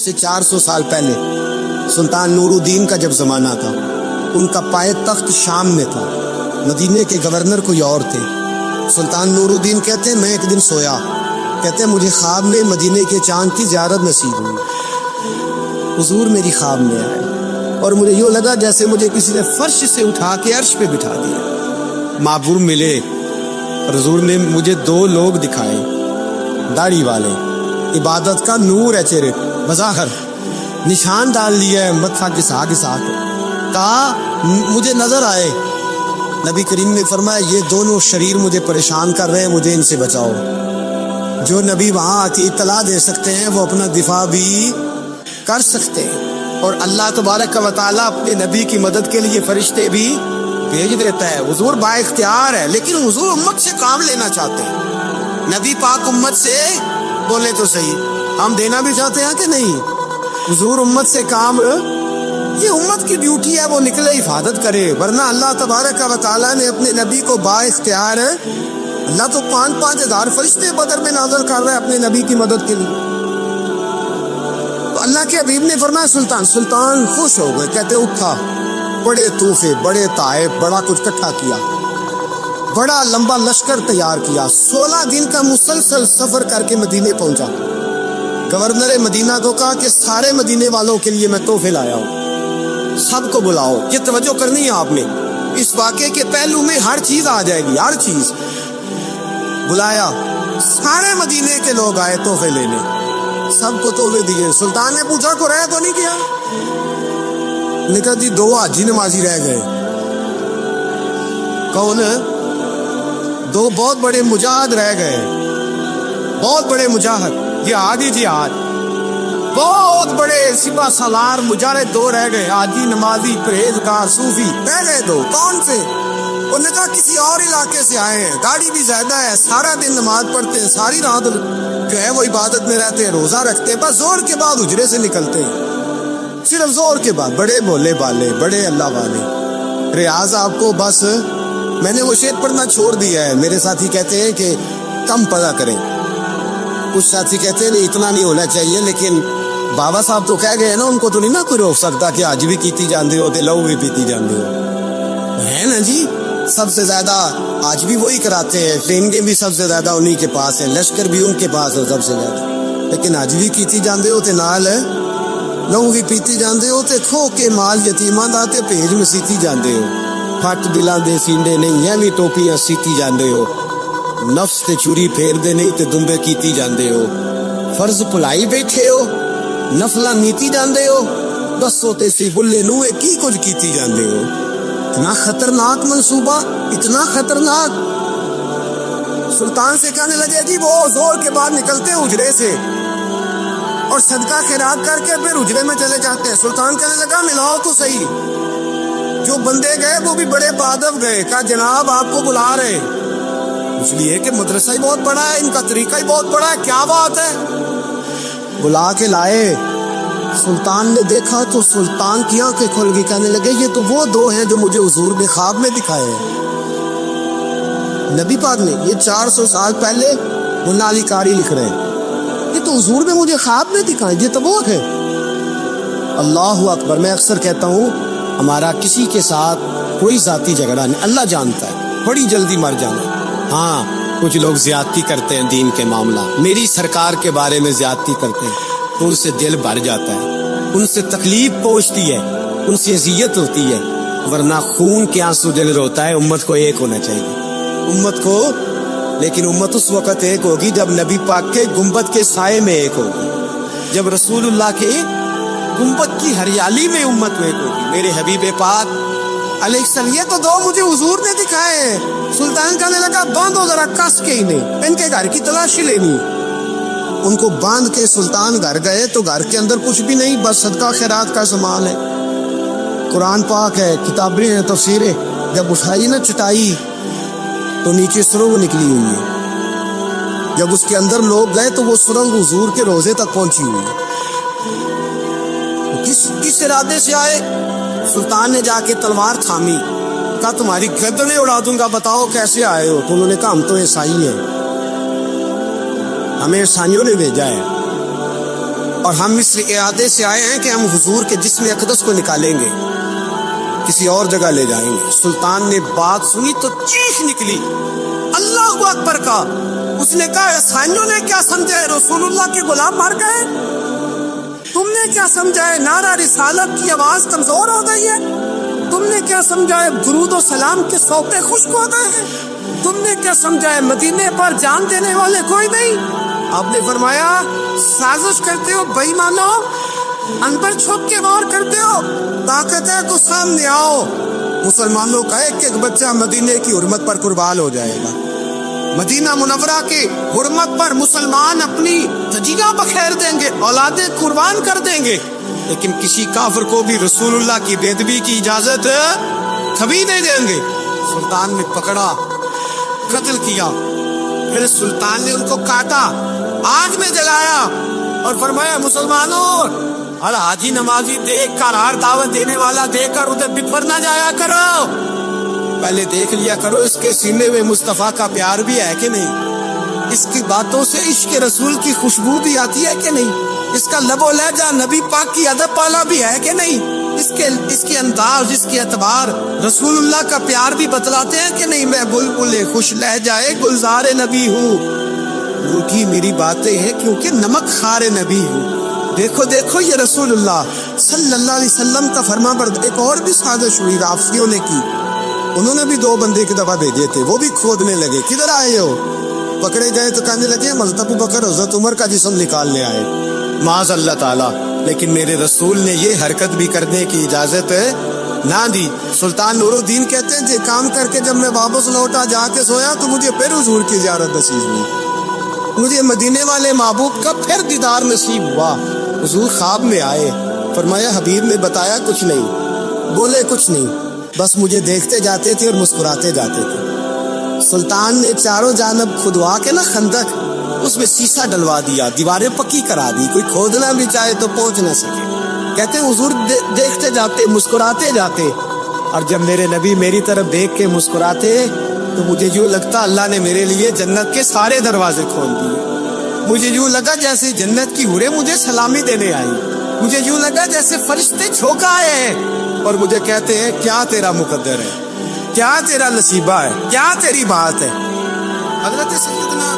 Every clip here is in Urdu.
سے 400 سال پہلے سلطان نور الدین کا جب زمانہ تھا، ان کا پائے تخت شام میں تھا، مدینے کے گورنر کوئی اور تھے۔ سلطان نور الدین کہتے ہیں میں ایک دن سویا، کہتے ہیں مجھے خواب میں مدینے کے چاند کی زیارت نصیب ہوئی، حضور میری خواب میں آئے اور مجھے یوں لگا جیسے مجھے کسی نے فرش سے اٹھا کے عرش پہ بٹھا دیا۔ محبوب ملے اور حضور نے مجھے 2 لوگ دکھائے، داڑھی والے، عبادت کا نور ہے چہرے، بظاہر نشان ڈال لیا ہے متھا گھسا گھسا کے، کہا مجھے نظر آئے۔ نبی کریم نے فرمایا یہ دونوں شریر مجھے پریشان کر رہے ہیں، مجھے ان سے بچاؤ۔ جو نبی وہاں آ کے اطلاع دے سکتے ہیں وہ اپنا دفاع بھی کر سکتے ہیں، اور اللہ تبارک و تعالیٰ اپنے نبی کی مدد کے لیے فرشتے بھی بھیج دیتا ہے۔ حضور با اختیار ہے، لیکن حضور امت سے کام لینا چاہتے ہیں۔ نبی پاک امت سے بولے تو صحیح، ہم دینا بھی چاہتے ہیں کہ نہیں؟ حضور امت سے کام، یہ امت کی ڈیوٹی ہے، وہ نکلے حفاظت کرے، ورنہ اللہ تبارک و تعالیٰ نے اپنے نبی کو با اختیار ہے۔ اللہ تو 5-5 ہزار فرشتے بدر میں نازل کر رہا ہے اپنے نبی کی مدد کے لیے۔ تو اللہ کے حبیب نے فرمایا سلطان خوش ہو گئے، کہتے اٹھا، بڑے تحفے، بڑے تحائف، بڑا کچھ اکٹھا کیا، بڑا لمبا لشکر تیار کیا، 16 دن کا مسلسل سفر کر کے مدینے پہنچا۔ گورنر مدینہ کو کہا کہ سارے مدینے والوں کے لیے میں تحفے لایا ہوں، سب کو بلاؤ۔ یہ توجہ کرنی ہے آپ نے، اس واقعے کے پہلو میں ہر چیز آ جائے گی، ہر چیز۔ بلایا، سارے مدینے کے لوگ آئے تحفے لینے، سب کو تحفے دیے۔ سلطان نے پوچھا کو رہ تو نہیں کیا؟ نے کہا جی 2 حاجی نمازی رہ گئے۔ کون؟ 2 بہت بڑے مجاہد رہ گئے، بہت بڑے مجاہد، جہاد، بہت بڑے سپاہ سالار مجاہد 2 رہ گئے، حاجی نمازی پرہیزگار صوفی رہ گئے 2۔ کون سے؟ انہوں نے کہا کسی اور علاقے سے آئے ہیں، گاڑی بھی زیادہ ہے، سارا دن نماز پڑھتے ہیں، ساری رات جو ہے وہ عبادت میں رہتے ہیں، روزہ رکھتے ہیں، بس زور کے بعد حجرے سے نکلتے ہیں، صرف زور کے بعد۔ بڑے بھولے بالے، بڑے اللہ والے۔ ریاض آپ کو بس میں نے وہ شعر پڑھنا چھوڑ دیا ہے، میرے ساتھی کہتے ہیں کہ کم پڑھا کریں، کچھ ساتھی کہتے ہیں نہیں اتنا نہیں ہونا چاہیے، لیکن بابا صاحب تو کہہ گئے نا، ان کو تو نہیں نا کوئی روک سکتا کہ آج بھی کیتی جاندے ہو تے لو بھی پیتی جاندے ہو، ہے نا جی؟ سب سے زیادہ آج بھی وہی کراتے ہیں، ٹریننگیں بھی سب سے زیادہ انہی کے پاس ہے، لشکر بھی ان کے پاس ہے سب سے زیادہ، لیکن آج بھی کیتی جاندے ہو تے نال لو بھی پیتی جاندے ہو تے کھو کے مال یتیماں دا تے بھیج مسیتی جاندے ہو، پھٹ دلاں دے سینڈے نہیں ایویں ٹوپیاں سیتی جاندے ہو، نفس تے چوری پھیر دے نہیں تے دمبے کیتی جاندے ہو، فرض بھلائی بیٹھے ہو، نفلاں نیتی جاندے ہو، دسو تے سی بلے نوے کی کچھ کیتی جاندے ہو۔ اتنا خطرناک منصوبہ، اتنا خطرناک۔ سلطان سے کہنے لگے جی وہ زور کے بعد نکلتے ہیں حجرے سے اور صدقہ خیرات کر کے پھر حجرے میں چلے جاتے ہیں۔ سلطان کہنے لگا ملاؤ تو صحیح، جو بندے گئے وہ بھی بڑے بادب گئے، کہا جناب آپ کو بلا رہے، اس لیے کہ مدرسہ ہی بہت بڑا ہے، ان کا طریقہ ہی بہت بڑا ہے، کیا بات ہے؟ بلا کے لائے۔ سلطان نے دیکھا تو سلطان کی آنکھیں کھل گئی، کہنے لگے یہ تو وہ 2 ہیں جو مجھے حضور نے خواب میں دکھائے ہیں۔ نبی پاک نے یہ 400 سال پہلے مولا علی قاری لکھ رہے ہیں، یہ تو حضور نے مجھے خواب میں دکھائے، یہ تو وہ ہے۔ اللہ اکبر۔ میں اکثر کہتا ہوں ہمارا کسی کے ساتھ کوئی ذاتی جھگڑا نہیں، اللہ جانتا ہے، بڑی جلدی مر جانا۔ ہاں کچھ لوگ زیادتی کرتے ہیں دین کے معاملہ، میری سرکار کے بارے میں زیادتی کرتے ہیں تو ان سے دل بھر جاتا ہے، ان سے تکلیف پہنچتی ہے، ان سے اذیت ہوتی ہے، ورنہ خون کے آنسو دل روتا ہے۔ امت کو ایک ہونا چاہیے، امت کو، لیکن امت اس وقت ایک ہوگی جب نبی پاک کے گنبد کے سائے میں ایک ہوگی، جب رسول اللہ کے گنبد کی ہریالی میں امت ایک ہوگی۔ میرے حبیب پاک علیہ السلام، یہ تو 2 مجھے حضور نے دکھائے ہیں۔ سلطان کہنے لگا باندھو ذرا کس کے انہیں، ان کے گھر کی تلاشی لینی۔ ان کو باندھ کے سلطان گھر گئے تو گھر کے اندر کچھ بھی نہیں، بس صدقہ خیرات کا سامان ہے، قرآن پاک ہے، کتابیں ہیں، تفسیریں۔ جب اٹھائی نا چٹائی تو نیچے سرنگ نکلی ہوئی ہے، جب اس کے اندر لوگ گئے تو وہ سرنگ حضور کے روزے تک پہنچی ہوئی ہے۔ کس ارادے سے آئے؟ سلطان نے جا کے تلوار تھامی، کہا تمہاری گردنیں اڑا دوں گا، بتاؤ کیسے آئے ہو؟ تو انہوں نے کہا ہم تو عیسائی ہیں، ہمیں عیسائیوں نے بھیجا ہے۔ اور ہم اس ارادے سے آئے ہیں کہ ہم حضور کے جسم اقدس کو نکالیں گے، کسی اور جگہ لے جائیں گے۔ سلطان نے بات سنی تو چیخ نکلی، اللہ اکبر کا۔ اس نے کہا عیسائیوں نے کیا سمجھا ہے رسول اللہ کے غلام مر گئے؟ تم نے کیا سمجھا ہے نعرہ رسالت کی آواز کمزور ہو گئی ہے؟ تم نے کیا سمجھا ہے درود و سلام کے سوپے خشک ہو گئے ہیں؟ تم نے کیا سمجھا ہے مدینے پر جان دینے والے کوئی نہیں؟ آپ نے فرمایا سازش کرتے ہو بے ایمانو، اندر چھپ کے وار کرتے ہو، طاقت ہے تو سامنے آؤ۔ مسلمانوں کا ایک ایک بچہ مدینے کی حرمت پر قربان ہو جائے گا۔ مدینہ منورہ کی حرمت پر مسلمان اپنی تجیہ بخیر دیں گے، اولادیں قربان کر دیں گے، لیکن کسی کافر کو بھی رسول اللہ کی بے ادبی کی اجازت کبھی نہیں دیں گے۔ سلطان نے پکڑا، قتل کیا، پھر سلطان نے ان کو کاٹا، آگ میں جلایا اور فرمایا مسلمانوں اور حاجی نمازی دیکھ کر، ہر دعوت دینے والا دیکھ کر ادھر بکھر نہ جایا کرو، پہلے دیکھ لیا کرو اس کے سینے میں مصطفیٰ کا پیار بھی ہے کہ نہیں، اس کی باتوں سے عشق رسول کی خوشبو بھی آتی ہے کہ نہیں، اس کا لب و لہجہ نبی پاک کی ادب پالا بھی ہے کہ نہیں، اس کے انداز، اس کے اعتبار رسول اللہ کا پیار بھی بتلاتے ہیں کہ نہیں۔ میں بلبل خوش لہجہ گلزار نبی ہوں، روٹھی میری باتیں ہیں کیونکہ نمک خار نبی ہوں۔ دیکھو دیکھو یہ رسول اللہ صلی اللہ علیہ وسلم کا فرما بردار۔ ایک اور بھی سازش ہوئی رافضیوں نے کی، انہوں نے بھی 2 بندے کی دفعہ بھیجے تھے، وہ بھی کھودنے لگے، کدھر آئے ہو؟ پکڑے گئے تو کہنے لگے حضرت ابوبکر حضرت عمر کا جسم نکالنے آئے، معاذ اللہ تعالی۔ لیکن میرے رسول نے یہ حرکت بھی کرنے کی اجازت نہ دی۔ سلطان نور الدین کہتے ہیں یہ کام کر کے جب میں واپس لوٹا، جا کے سویا تو مجھے پھر حضور کی زیارت نصیب ہوئی، مجھے مدینے والے محبوب کا پھر دیدار نصیب ہوا۔ حضور خواب میں آئے، فرمایا حبیب نے بتایا کچھ نہیں، بولے کچھ نہیں، بس مجھے دیکھتے جاتے تھے اور مسکراتے جاتے تھے۔ سلطان نے چاروں جانب کھدوا کے نا خندق، اس میں سیسا ڈلوا دیا، دیواریں پکی کرا دی، کوئی کھودنا بھی چاہے تو پہنچ نہ سکے۔ کہتے حضور دیکھتے جاتے، مسکراتے جاتے، اور جب میرے نبی میری طرف دیکھ کے مسکراتے تو مجھے یوں لگتا اللہ نے میرے لیے جنت کے سارے دروازے کھول دیے۔ مجھے یوں لگا جیسے جنت کی حوریں مجھے سلامی دینے آئی، مجھے یوں لگا جیسے فرشتے جھونکا آئے ہیں اور مجھے کہتے ہیں کیا تیرا مقدر ہے، کیا تیرا نصیبہ ہے، کیا تیری بات ہے۔ حضرت سیدنا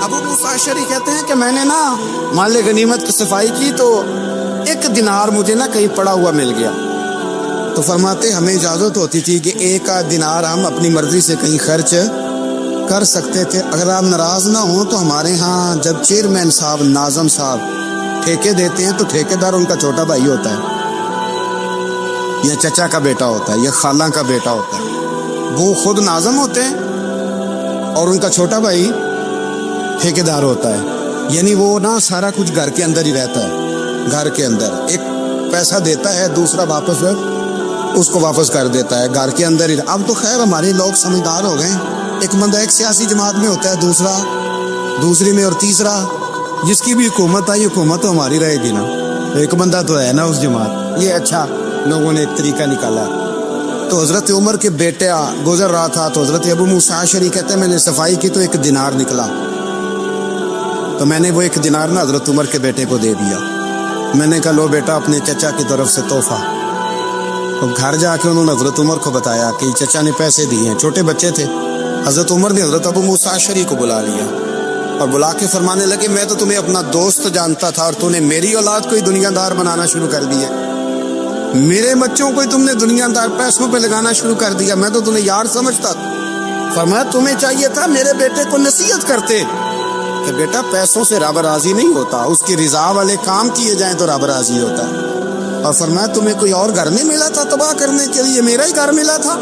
ابو موسیٰ اشعری کہتے ہیں کہ میں نے نا مال غنیمت کی صفائی کی تو 1 دینار مجھے نا کہیں پڑا ہوا مل گیا، تو فرماتے ہمیں اجازت ہوتی تھی کہ 1 دینار ہم اپنی مرضی سے کہیں خرچ کر سکتے تھے، اگر آپ ناراض نہ ہوں تو ہمارے ہاں جب چیئرمین صاحب، ناظم صاحب ٹھیکے دیتے ہیں تو ٹھیکیدار ان کا چھوٹا بھائی ہوتا ہے یا چچا کا بیٹا ہوتا ہے یا خالہ کا بیٹا ہوتا ہے، وہ خود ناظم ہوتے ہیں اور ان کا چھوٹا بھائی ٹھیکیدار ہوتا ہے، یعنی وہ نا سارا کچھ گھر کے اندر ہی رہتا ہے، گھر کے اندر ایک پیسہ دیتا ہے، دوسرا واپس اس کو واپس کر دیتا ہے، گھر کے اندر ہی۔ اب تو خیر ہمارے لوگ سمجھدار ہو گئے، ایک بندہ ایک سیاسی جماعت میں ہوتا ہے، دوسرا دوسری میں، اور تیسرا جس کی بھی حکومت آئی حکومت تو ہماری رہے گی نا، ایک بندہ تو ہے نا اس جماعت۔ یہ اچھا لوگوں نے ایک طریقہ نکالا۔ تو حضرت عمر کے بیٹے گزر رہا تھا تو حضرت ابو موسیٰ اشعری کہتے ہیں میں نے صفائی کی تو 1 دینار نکلا، تو میں نے وہ 1 دینار نا حضرت عمر کے بیٹے کو دے دیا۔ میں نے کہا لو بیٹا اپنے چچا کی طرف سے تحفہ۔ تو گھر جا کے انہوں نے حضرت عمر کو بتایا کہ چچا نے پیسے دیے ہیں، چھوٹے بچے تھے۔ حضرت عمر نے حضرت ابو موسیٰ اشعری کو بلا لیا اور بلا کے فرمانے لگے میں تو تمہیں اپنا دوست جانتا تھا اور تو نے میری اولاد کو ہی دنیا دار بنانا شروع کر دیا، میرے بچوں کو ہی تم نے دنیا دار پیسوں پہ لگانا شروع کر دیا، میں تو تمہیں یار سمجھتا تھا۔ فرمایا تمہیں چاہیے تھا میرے بیٹے کو نصیحت کرتے کہ بیٹا پیسوں سے رب راضی نہیں ہوتا، اس کی رضا والے کام کیے جائیں تو رب راضی ہوتا ہے۔ اور فرمایا تمہیں کوئی اور گھر نہیں ملا تھا تباہ کرنے کے لیے، میرا ہی گھر ملا تھا،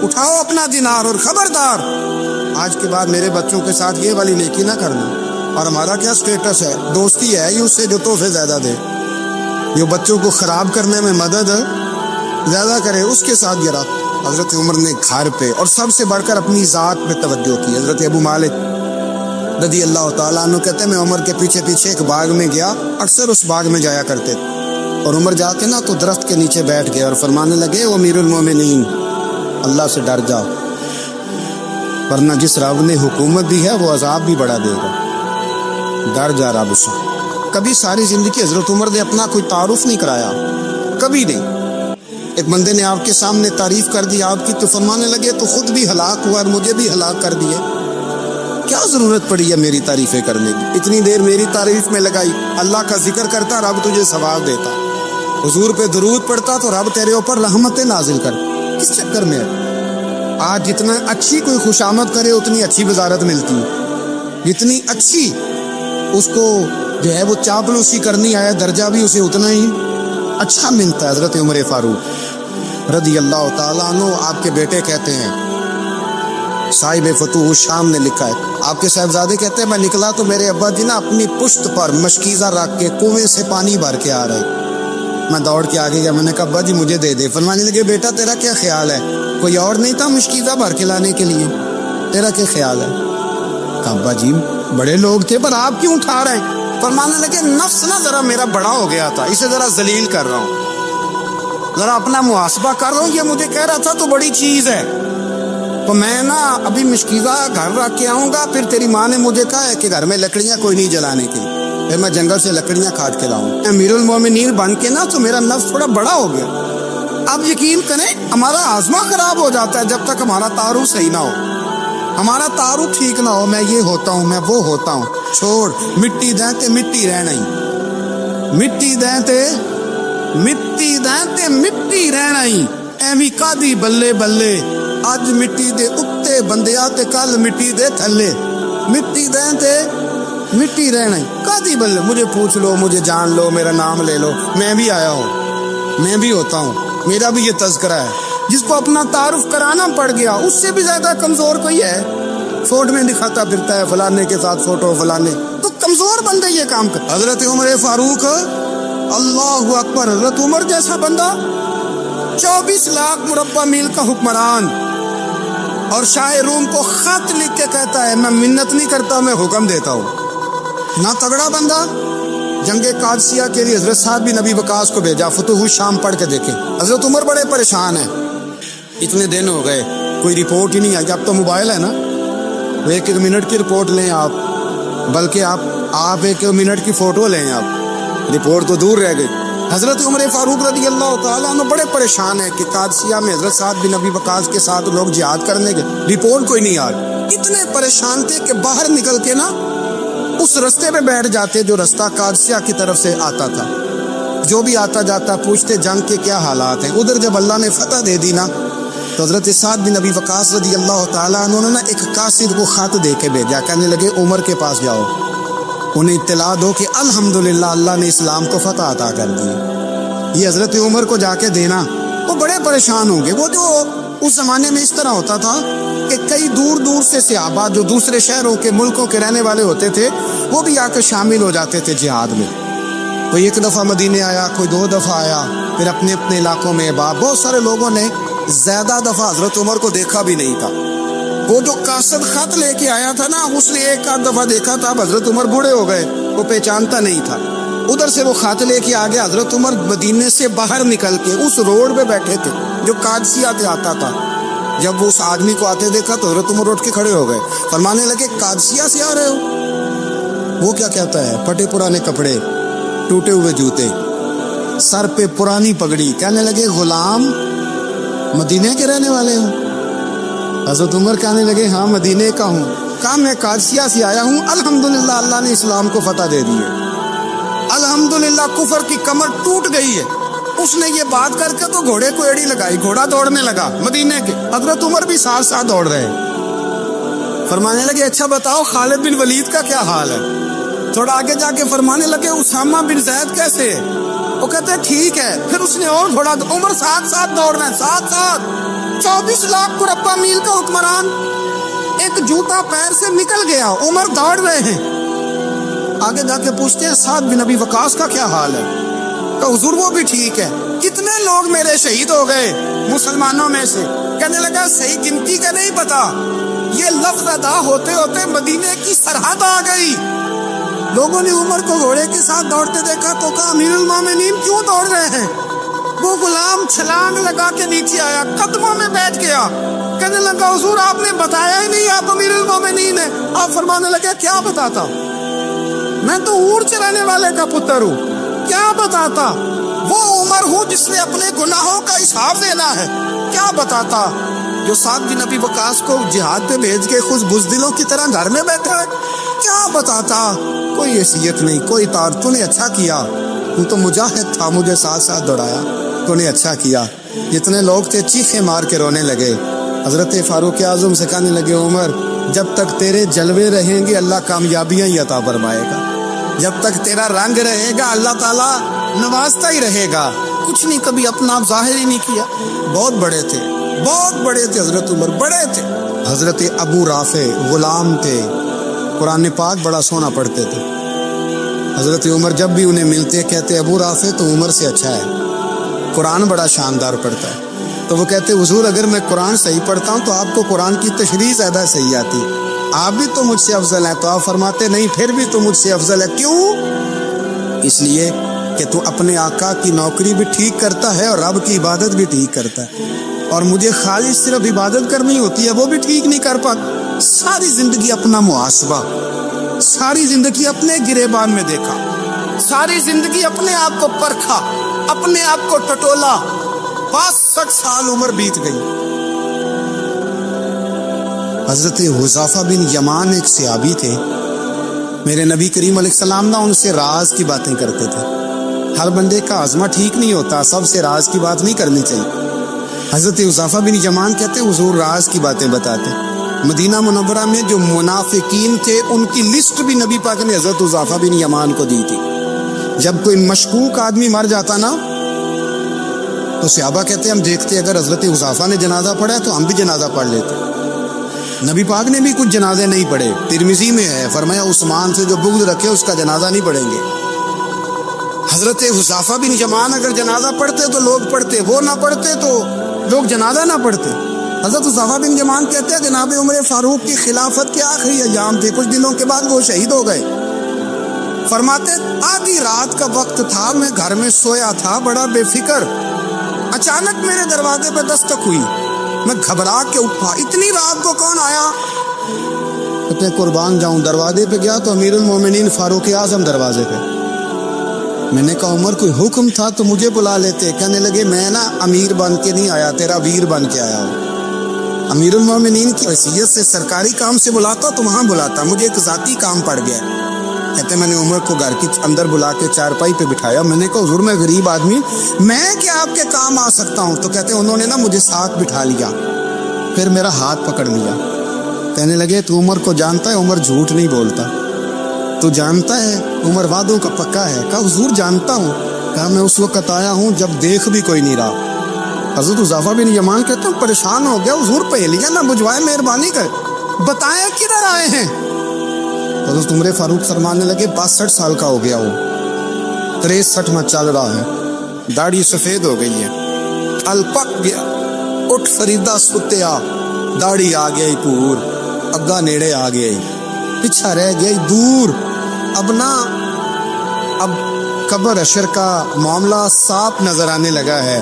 اٹھاؤ اپنا دینار اور خبردار آج کے بعد میرے بچوں کے ساتھ یہ والی نیکی نہ کرنا۔ اور ہمارا کیا سٹیٹس ہے، دوستی ہے اس سے جو تحفے زیادہ دے، جو بچوں کو خراب کرنے میں مدد زیادہ کرے اس کے ساتھ گرا۔ حضرت عمر نے گھر پہ اور سب سے بڑھ کر اپنی ذات پہ توجہ کی۔ حضرت ابو مالک رضی اللہ تعالیٰ عنہ کہتے ہیں میں عمر کے پیچھے پیچھے ایک باغ میں گیا، اکثر اس باغ میں جایا کرتے تھے، اور عمر جاتے نا تو درخت کے نیچے بیٹھ گئے اور فرمانے لگے وہ امیر المومنین اللہ سے ڈر جاؤ، ورنہ جس رب نے حکومت دی ہے وہ عذاب بھی بڑا دے گا، ڈر جا رب سے۔ کبھی ساری زندگی حضرت عمر نے اپنا کوئی تعارف نہیں کرایا، کبھی نہیں۔ ایک بندے نے آپ کے سامنے تعریف کر دی آپ کی تو فرمانے لگے تو خود بھی ہلاک ہوا اور مجھے بھی ہلاک کر دیے، کیا ضرورت پڑی ہے میری تعریفیں کرنے کی؟ اتنی دیر میری تعریف میں لگائی، اللہ کا ذکر کرتا رب تجھے ثواب دیتا، حضور پہ درود پڑتا تو رب تیرے اوپر رحمتیں نازل کر، کس چکر میں ہے؟ آج جتنا اچھی کوئی خوشامد کرے اتنی اچھی وزارت ملتی ہے، جتنی اچھی اس کو جو ہے وہ چاپلوسی کرنی آیا درجہ بھی اسے اتنا ہی اچھا ملتا ہے۔ حضرت عمر فاروق رضی اللہ تعالیٰ عنہ آپ کے بیٹے کہتے ہیں، صاحب فتوح الشام نے لکھا ہے، آپ کے صاحبزادے کہتے ہیں میں نکلا تو میرے ابا جی نا اپنی پشت پر مشکیزہ رکھ کے کنویں سے پانی بھر کے آ رہے، میں دوڑ کے آگے گیا، میں نے کہا ابا جی مجھے دے دے۔ فرمانے لگے بیٹا تیرا کیا خیال ہے، کوئی اور نہیں تھا مشکیزہ بھر کے لانے کے لیے، تیرا کیا خیال ہے؟ کہا ابا جی بڑے لوگ تھے پر آپ کیوں اٹھا رہے ہیں؟ فرمانے لگے نفس نا ذرا میرا بڑا ہو گیا تھا، اسے ذرا ذلیل کر رہا ہوں، ذرا اپنا محاسبہ کر رہا ہوں، یہ مجھے کہہ رہا تھا تو بڑی چیز ہے، تو میں نا ابھی مشکیزہ گھر رکھ کے آؤں گا، پھر تیری ماں نے مجھے کہا ہے کہ گھر میں لکڑیاں کوئی نہیں جلانے کی، پھر میں جنگل سے لکڑیاں کاٹ کے لاؤں، امیر المومنین بن کے نا تو میرا نفس تھوڑا بڑا ہو گیا۔ اب یقین کریں ہمارا ہاضمہ خراب ہو جاتا ہے جب تک ہمارا تعارف صحیح نہ ہو، ہمارا تعارف ٹھیک نہ ہو، میں یہ ہوتا ہوں میں وہ ہوتا ہوں، چھوڑ مٹی دیں تے مٹی رہنا ہی، مٹی دیں تے مٹی رہنا ہی، ایویں کادی بلے بلے، اج مٹی دے اتے بندیا تے کل مٹی دے تھلے، مٹی دیں تے مٹی رہنا ہی، کادی بلے، مجھے پوچھ لو مجھے جان لو میرا نام لے لو، میں بھی آیا ہوں، میں بھی ہوتا ہوں، میرا بھی یہ تذکرہ ہے۔ جس کو اپنا تعارف کرانا پڑ گیا اس سے بھی زیادہ کمزور کوئی ہے؟ فوٹو میں دکھاتا پھرتا ہے فلانے کے ساتھ فوٹو فلانے، تو کمزور بندے یہ کام کر۔ حضرت عمر فاروق اللہ اکبر، حضرت عمر جیسا بندہ 24 لاکھ مربع میل کا حکمران، اور شاہ روم کو خط لکھ کے کہتا ہے میں منت نہیں کرتا میں حکم دیتا ہوں، نہ تگڑا بندہ۔ جنگ قادسیہ کے لیے حضرت سعد بن ابی وقاص کو بھیجا، فتوح الشام پڑھ کے دیکھیں، حضرت عمر بڑے پریشان ہیں، اتنے دن ہو گئے کوئی رپورٹ ہی نہیں آئی، اب تو موبائل ہے نا، ایک ایک منٹ کی رپورٹ لیں آپ، بلکہ آپ ایک منٹ کی فوٹو لیں، آپ رپورٹ تو دور رہ گئی۔ حضرت عمر فاروق رضی اللہ تعالیٰ عنہ بڑے پریشان ہیں کہ قادسیہ میں حضرت سعد بن ابی وقاص کے ساتھ لوگ جہاد کرنے گئے، رپورٹ کوئی نہیں آ رہی، اتنے پریشان تھے کہ باہر نکل کے نا اس رستے پہ بیٹھ جاتے جو رستہ قادسیہ کی طرف سے آتا تھا، جو بھی آتا جاتا پوچھتے جنگ کے کیا حالات ہیں۔ ادھر جب اللہ نے فتح دے دی نا تو حضرت سعد بن ابی وقاص رضی اللہ تعالیٰ عنہ نے ایک قاصد کو خط دے کے بھیجا، کہنے لگے عمر کے پاس جاؤ، انہیں اطلاع دو کہ الحمدللہ اللہ نے اسلام کو فتح عطا کر دی۔ یہ حضرت عمر کو جا کے دینا، وہ بڑے پریشان ہوں گے۔ وہ جو اس زمانے میں اس طرح ہوتا تھا کہ کئی دور دور سے صحابہ جو دوسرے شہروں کے ملکوں کے رہنے والے ہوتے تھے وہ بھی آ کر شامل ہو جاتے تھے جہاد میں، کوئی ایک دفعہ مدینے آیا، کوئی 2 دفعہ آیا، پھر اپنے اپنے علاقوں میں بہت سارے لوگوں نے زیادہ دفعہ حضرت عمر کو دیکھا بھی نہیں تھا۔ وہ جو قاصد خط لے کے آیا تھا نا اس نے ایک آدھ دفعہ دیکھا تھا، اب حضرت عمر بوڑھے ہو گئے، وہ پہچانتا نہیں تھا، ادھر سے وہ خط لے کے آگے حضرت عمر مدینے سے باہر نکل کے اس روڈ پہ بیٹھے تھے جو قادسیہ سے آتا تھا۔ جب وہ اس آدمی کو آتے دیکھا تو حضرت عمر اٹھ کے کھڑے ہو گئے، فرمانے لگے قادسیہ سے آ رہے ہو؟ وہ کیا کہتا ہے؟ پھٹے پرانے کپڑے، ٹوٹے ہوئے جوتے، سر پہ پرانی پگڑی، کہنے لگے غلام مدینے کے رہنے والے ہوں؟ حضرت عمر کہنے لگے ہاں مدینے کا ہوں۔ کہا میں قادسیہ سے آیا ہوں، الحمدللہ اللہ نے اسلام کو فتح دے دی ہے، الحمدللہ کفر کی کمر ٹوٹ گئی ہے۔ اس نے یہ بات کر کے تو گھوڑے کو ایڑی لگائی، گھوڑا دوڑنے لگا مدینے کے، حضرت عمر بھی ساتھ ساتھ دوڑ رہے ہیں۔ فرمانے لگے اچھا بتاؤ خالد بن ولید کا کیا حال ہے؟ تھوڑا آگے جا کے فرمانے لگے اسامہ بن زید کیسے ہے؟ وہ کہتے ہیں ٹھیک ہے۔ پھر اس نے اور گھوڑا، عمر ساتھ ساتھ دوڑ رہے ہیں، ساتھ ساتھ 24 لاکھ مربع میل کا حکمران، ایک جوتا پیر سے نکل گیا، عمر دوڑ رہے ہیں۔ آگے جا کے پوچھتے ہیں سعد بن ابی وقاص کا کیا حال ہے؟ کہ حضور وہ بھی ٹھیک ہے۔ کتنے لوگ میرے شہید ہو گئے مسلمانوں میں سے؟ کہنے لگا صحیح گنتی کا نہیں پتا، یہ لفظ ادا ہوتے ہوتے مدینے کی سرحد آ گئی۔ لوگوں نے عمر کو گھوڑے کے ساتھ دوڑتے دیکھا تو کہا امیر المومنین کیوں دوڑ رہے ہیں؟ وہ غلام چھلانگ لگا کے نیچے آیا، قدموں میں بیٹھ گیا، کہنے لگا حضور آپ نے بتایا ہی نہیں آپ امیر المومنین ہیں۔ آپ فرمانے لگے کیا بتاتا ہوں؟ میں تو اونٹ چرانے والے کا پتر ہوں، کیا بتاتا؟ وہ عمر ہوں جس نے اپنے گناہوں کا حساب دینا ہے، کیا بتاتا؟ جو سعد بن ابی وقاص کو جہاد پہ بھیج کے خود بزدلوں کی طرح گھر میں بیٹھا ہے، کیا بتاتا؟ کوئی حیثیت نہیں، کوئی تار۔ تو نے اچھا کیا، تو تو مجاہد تھا، مجھے ساتھ ساتھ دوڑایا، تو نے اچھا کیا۔ جتنے لوگ تھے چیخیں مار کے رونے لگے۔ حضرت فاروق اعظم سے کہنے لگے عمر جب تک تیرے جلوے رہیں گے اللہ کامیابیاں ہی عطا فرمائے گا، جب تک تیرا رنگ رہے گا اللہ تعالیٰ نوازتا ہی رہے گا۔ کچھ نہیں، کبھی اپنا آپ ظاہر ہی نہیں کیا۔ بہت بڑے تھے، بہت بڑے تھے حضرت عمر، بڑے تھے۔ حضرت ابو رافع غلام تھے، قرآن پاک بڑا سونا پڑھتے تھے۔ حضرت عمر جب بھی انہیں ملتے کہتے ابو رافع تو عمر سے اچھا ہے، قرآن بڑا شاندار پڑھتا ہے۔ تو وہ کہتے حضور اگر میں قرآن صحیح پڑھتا ہوں تو آپ کو قرآن کی تشریح زیادہ صحیح آتی، آپ بھی تو مجھ سے افضل ہیں۔ تو آپ فرماتے نہیں، پھر بھی تو مجھ سے افضل ہے۔ کیوں؟ اس لیے کہ تو اپنے آقا کی نوکری بھی ٹھیک کرتا ہے اور رب کی عبادت بھی ٹھیک کرتا ہے، اور مجھے خالی صرف عبادت کرنی ہوتی ہے، وہ بھی ٹھیک نہیں کر پاتا۔ ساری زندگی اپنا محاسبہ، ساری زندگی اپنے گریبان میں دیکھا، ساری زندگی اپنے آپ کو پرکھا، اپنے آپ کو ٹٹولا۔ 65 سال عمر بیت گئی۔ حضرت حذیفہ بن یمان ایک صحابی تھے، میرے نبی کریم علیہ السلام نہ ان سے راز کی باتیں کرتے تھے۔ ہر بندے کا عزمہ ٹھیک نہیں ہوتا، سب سے راز کی بات نہیں کرنی چاہیے۔ حضرت حذیفہ بن یمان کہتے حضور راز کی باتیں بتاتے۔ مدینہ منورہ میں جو منافقین تھے ان کی لسٹ بھی نبی پاک نے حضرت حذیفہ بن یمان کو دی تھی۔ جب کوئی مشکوک آدمی مر جاتا نا تو صحابہ کہتے ہم دیکھتے اگر حضرت حذیفہ نے جنازہ پڑھا ہے تو ہم بھی جنازہ پڑھ لیتے۔ نبی پاک نے بھی کچھ جنازے نہیں پڑھے، ترمذی میں ہے، فرمایا عثمان سے جو بغض رکھے اس کا جنازہ نہیں پڑھیں گے۔ حضرت حذیفہ بن یمان اگر جنازہ پڑھتے تو لوگ پڑھتے، وہ نہ پڑھتے تو لوگ جنازہ نہ پڑھتے۔ حضرت حذیفہ بن یمان کہتے ہیں جناب عمر فاروق کی خلافت کے آخری ایام تھے، کچھ دنوں کے بعد وہ شہید ہو گئے۔ فرماتے آدھی رات کا وقت تھا، میں گھر میں سویا تھا بڑا بے فکر، اچانک میرے دروازے پہ دستک ہوئی، میں گھبرا کے اٹھا، اتنی رات کو کون آیا؟ کہتے قربان جاؤں، دروازے پہ گیا تو امیر المومنین فاروق اعظم دروازے پہ۔ میں نے کہا عمر کوئی حکم تھا تو مجھے بلا لیتے۔ کہنے لگے میں نا امیر بن کے نہیں آیا، تیرا ویر بن کے آیا ہوں۔ امیر المومنین کی حیثیت سے سرکاری کام سے بلاتا تو وہاں بلاتا، مجھے ایک ذاتی کام پڑ گیا۔ کہتے میں نے عمر کو گھر کے اندر بلا کے چارپائی پہ بٹھایا، میں نے کہا حضور میں غریب آدمی، میں کیا آپ کے کام آ سکتا ہوں؟ تو کہتے انہوں نے نا مجھے ساتھ بٹھا لیا، پھر میرا ہاتھ پکڑ لیا، کہنے لگے تو عمر کو جانتا ہے؟ عمر جھوٹ نہیں بولتا، تو جانتا ہے عمر وعدوں کا پکا ہے؟ کہا حضور جانتا ہوں۔ کہا میں اس وقت آیا ہوں جب دیکھ بھی کوئی نہیں رہا۔ حضرت حذیفہ بن یمان کہتے ہیں پریشان ہو گیا، حضور پہلیاں نہ بجھوائے، مہربانی کر بتائیں کدھر آئے ہیں؟ حضرت عمر فاروق فرمانے لگے 62 سال کا ہو گیا ہوں، 63 میں چل رہا ہے، داڑھی سفید ہو گئی ہے، الپک گیا، اٹھ فریدہ ستیا، داڑھی آ گئی پور، اگا نیڑے آ گئی، پیچھا رہ گئی دور، اب قبر اشر کا معاملہ صاف نظر آنے لگا ہے۔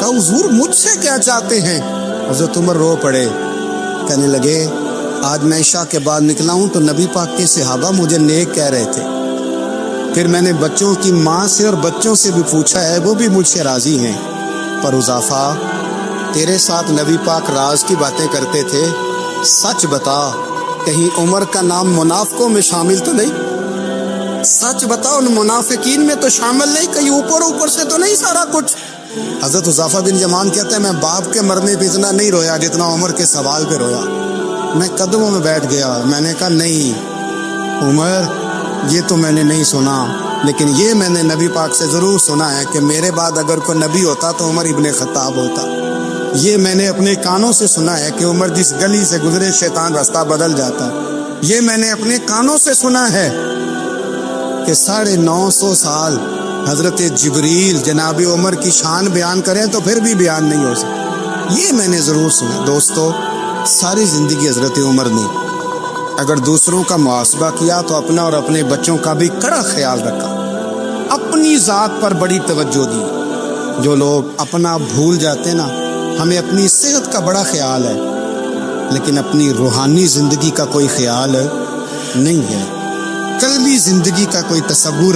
کہا حضور مجھ سے کیا چاہتے ہیں؟ حضرت عمر رو پڑے، کہنے لگے آج میں عشاء کے بعد نکلا ہوں تو نبی پاک کے صحابہ مجھے نیک کہہ رہے تھے، پھر میں نے بچوں کی ماں سے اور بچوں سے بھی پوچھا ہے، وہ بھی مجھ سے راضی ہیں، پر حذیفہ تیرے ساتھ نبی پاک راز کی باتیں کرتے تھے، سچ بتا کہیں عمر کا نام منافقوں میں شامل تو نہیں؟ سچ بتا ان منافقین میں تو شامل نہیں، کہیں اوپر سے تو نہیں سارا کچھ؟ حضرت حذیفہ بن یمان کہتے ہیں میں باپ کے مرنے پہ اتنا نہیں رویا جتنا عمر کے سوال پہ رویا۔ میں قدموں میں بیٹھ گیا، میں نے کہا نہیں عمر یہ تو میں نے نہیں سنا، لیکن یہ میں نے نبی پاک سے ضرور سنا ہے کہ میرے بعد اگر کوئی نبی ہوتا تو عمر ابن خطاب ہوتا۔ یہ میں نے اپنے کانوں سے سنا ہے کہ عمر جس گلی سے گزرے شیطان راستہ بدل جاتا۔ یہ میں نے اپنے کانوں سے سنا ہے کہ 950 سال حضرت جبریل جناب عمر کی شان بیان کریں تو پھر بھی بیان نہیں ہو سکتا۔ یہ میں نے ضرور سنا۔ دوستو ساری زندگی حضرت عمر نے اگر دوسروں کا محاسبہ کیا تو اپنا اور اپنے بچوں کا بھی کڑا خیال رکھا، اپنی ذات پر بڑی توجہ دی۔ جو لوگ اپنا بھول جاتے نا، ہمیں اپنی صحت کا بڑا خیال ہے لیکن اپنی روحانی زندگی کا کوئی خیال نہیں ہے۔ قلبی زندگی کا کوئی تصور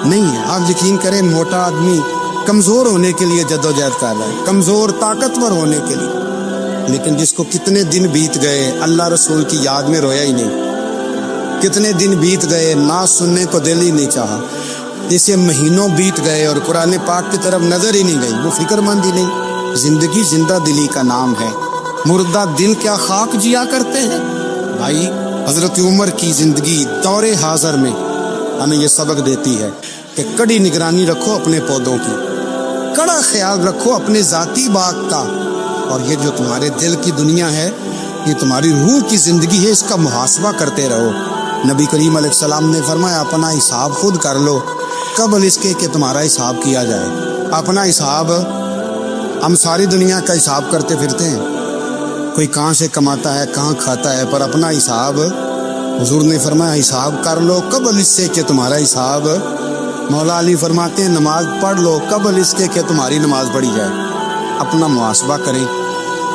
نہیں ہے. آپ یقین کریں موٹا آدمی کمزور ہونے کے لیے جدوجہد کر رہا ہے، کمزور طاقتور ہونے کے لیے، لیکن جس کو کتنے دن بیت گئے اللہ رسول کی یاد میں رویا ہی نہیں، کتنے دن بیت گئے نہ سننے کو دل ہی نہیں چاہا، جسے مہینوں بیت گئے اور قرآن پاک کی طرف نظر ہی نہیں گئی، وہ فکر مند ہی نہیں. زندگی زندہ دلی کا نام ہے، مردہ دل کیا خاک جیا کرتے ہیں. بھائی حضرت عمر کی زندگی دور حاضر میں ہمیں یہ سبق دیتی ہے کہ کڑی نگرانی رکھو اپنے پودوں کی، کڑا خیال رکھو اپنے ذاتی باغ کا، اور یہ جو تمہارے دل کی دنیا ہے، یہ تمہاری روح کی زندگی ہے، اس کا محاسبہ کرتے رہو. نبی کریم علیہ السلام نے فرمایا اپنا حساب خود کر لو قبل اس کے کہ تمہارا حساب کیا جائے. اپنا حساب ہم ساری دنیا کا حساب کرتے پھرتے ہیں، کوئی کہاں سے کماتا ہے کہاں کھاتا ہے، پر اپنا حساب حضور نے فرمایا حساب کر لو قبل اس سے کہ تمہارا حساب. مولا علی فرماتے ہیں نماز پڑھ لو قبل اس کے کہ تمہاری نماز پڑھی جائے. اپنا محاسبہ کریں،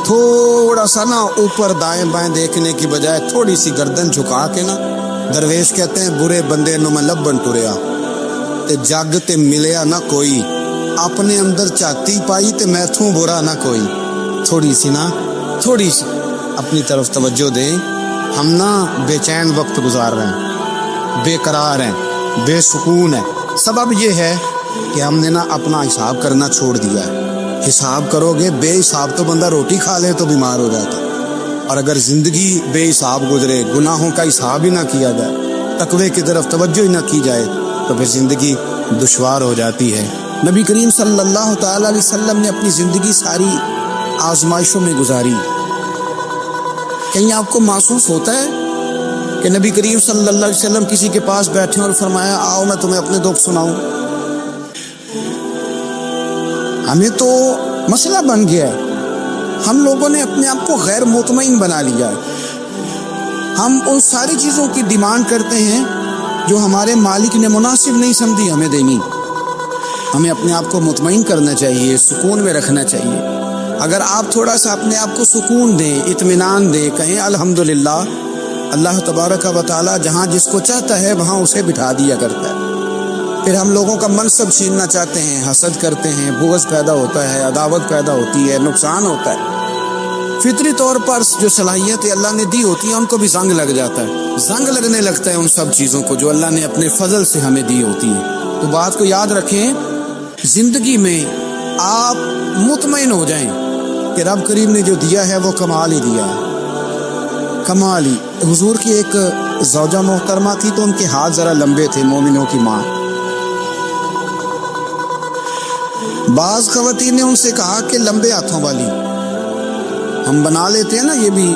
تھوڑا سا نا اوپر دائیں بائیں دیکھنے کی بجائے تھوڑی سی گردن جھکا کے نا. درویش کہتے ہیں برے بندے نو میں لبن ٹریا تے جگ تے ملیا نہ کوئی، اپنے اندر چاتی پائی تے میں تھوں برا نہ کوئی. تھوڑی سی اپنی طرف توجہ دیں. ہم نا بے چین وقت گزار رہے ہیں، بے قرار ہیں، بے سکون ہیں. سبب یہ ہے کہ ہم نے نا اپنا حساب کرنا چھوڑ دیا ہے. حساب کرو گے بے حساب تو بندہ روٹی کھا لے تو بیمار ہو جاتا، اور اگر زندگی بے حساب گزرے، گناہوں کا حساب ہی نہ کیا جائے، تقوی کی طرف توجہ ہی نہ کی جائے، تو پھر زندگی دشوار ہو جاتی ہے. نبی کریم صلی اللہ تعالی علیہ وسلم نے اپنی زندگی ساری آزمائشوں میں گزاری. کہیں آپ کو محسوس ہوتا ہے کہ نبی کریم صلی اللہ علیہ وسلم کسی کے پاس بیٹھے اور فرمایا آؤ میں تمہیں اپنے دکھ سناؤں؟ ہمیں تو مسئلہ بن گیا ہے، ہم لوگوں نے اپنے آپ کو غیر مطمئن بنا لیا ہے. ہم ان ساری چیزوں کی ڈیمانڈ کرتے ہیں جو ہمارے مالک نے مناسب نہیں سمجھی ہمیں دینی. ہمیں اپنے آپ کو مطمئن کرنا چاہیے، سکون میں رکھنا چاہیے. اگر آپ تھوڑا سا اپنے آپ کو سکون دیں، اطمینان دیں، کہیں الحمدللہ، اللہ تبارک و تعالی جہاں جس کو چاہتا ہے وہاں اسے بٹھا دیا کرتا ہے. پھر ہم لوگوں کا منصب چھیننا چاہتے ہیں، حسد کرتے ہیں، بغض پیدا ہوتا ہے، عداوت پیدا ہوتی ہے، نقصان ہوتا ہے. فطری طور پر جو صلاحیتیں اللہ نے دی ہوتی ہیں ان کو بھی زنگ لگ جاتا ہے، زنگ لگنے لگتا ہے ان سب چیزوں کو جو اللہ نے اپنے فضل سے ہمیں دی ہوتی ہیں. تو بات کو یاد رکھیں، زندگی میں آپ مطمئن ہو جائیں کہ رب کریم نے جو دیا ہے وہ کمال ہی دیا ہے، کمال ہی. حضور کی ایک زوجہ محترمہ تھی تو ان کے ہاتھ ذرا لمبے تھے، مومنوں کی ماں. بعض خواتین نے ان سے کہا کہ لمبے ہاتھوں والی، ہم بنا لیتے ہیں نا یہ بھی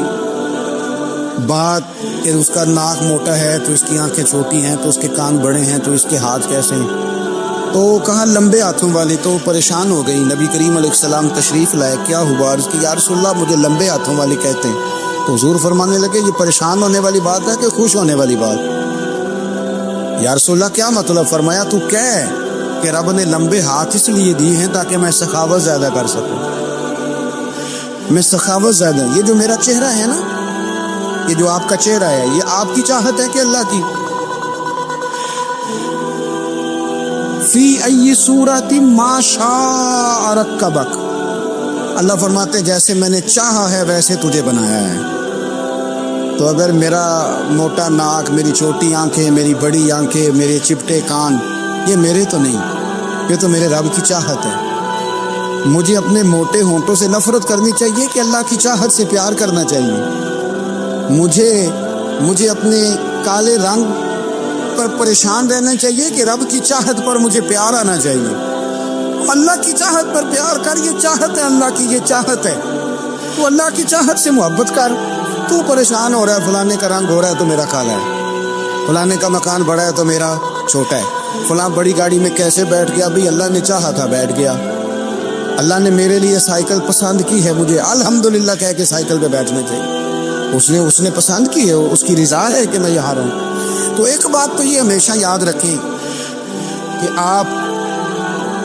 بات کہ اس کا ناک موٹا ہے تو اس کی آنکھیں چھوٹی ہیں تو اس کے کان بڑے ہیں تو اس کے ہاتھ کیسے ہیں، تو کہا لمبے ہاتھوں والی. تو پریشان ہو گئی. نبی کریم علیہ السلام تشریف لائے، کیا ہوا؟ اس کی یا رسول اللہ مجھے لمبے ہاتھوں والی کہتے ہیں. تو حضور فرمانے لگے یہ پریشان ہونے والی بات ہے کہ خوش ہونے والی بات؟ یا رسول اللہ کیا مطلب؟ فرمایا تو کہہ کہ رب نے لمبے ہاتھ اس لیے دیے ہیں تاکہ میں سخاوت زیادہ کر سکوں. میں سخاوت زیادہ، یہ جو میرا چہرہ ہے نا، یہ جو آپ کا چہرہ ہے، یہ آپ کی چاہت ہے کہ اللہ کی؟ فی ای صورت ما شاء رکبک، اللہ فرماتے جیسے میں نے چاہا ہے ویسے تجھے بنایا ہے. تو اگر میرا موٹا ناک، میری چھوٹی آنکھیں، میری بڑی آنکھیں، میرے چپٹے کان، یہ میرے تو نہیں، یہ تو میرے رب کی چاہت ہے. مجھے اپنے موٹے ہونٹوں سے نفرت کرنی چاہیے کہ اللہ کی چاہت سے پیار کرنا چاہیے؟ مجھے اپنے کالے رنگ پر پریشان رہنا چاہیے کہ رب کی چاہت پر مجھے پیار آنا چاہیے؟ اللہ کی چاہت پر پیار کر، یہ چاہت ہے اللہ کی، یہ چاہت ہے. تو اللہ کی چاہت سے محبت کر. تو پریشان ہو رہا ہے فلانے کا رنگ ہو رہا ہے تو میرا کالا ہے، فلانے کا مکان بڑا ہے تو میرا چھوٹا ہے، فلاں بڑی گاڑی میں کیسے بیٹھ گیا؟ بھئی اللہ نے چاہا تھا بیٹھ گیا. اللہ نے میرے لیے سائیکل پسند کی ہے، مجھے الحمدللہ کہہ کے سائیکل پہ بیٹھنا چاہیے. اس نے پسند کی ہے، اس کی رضا ہے کہ میں یہاں رہوں. تو ایک بات تو یہ ہمیشہ یاد رکھیں کہ آپ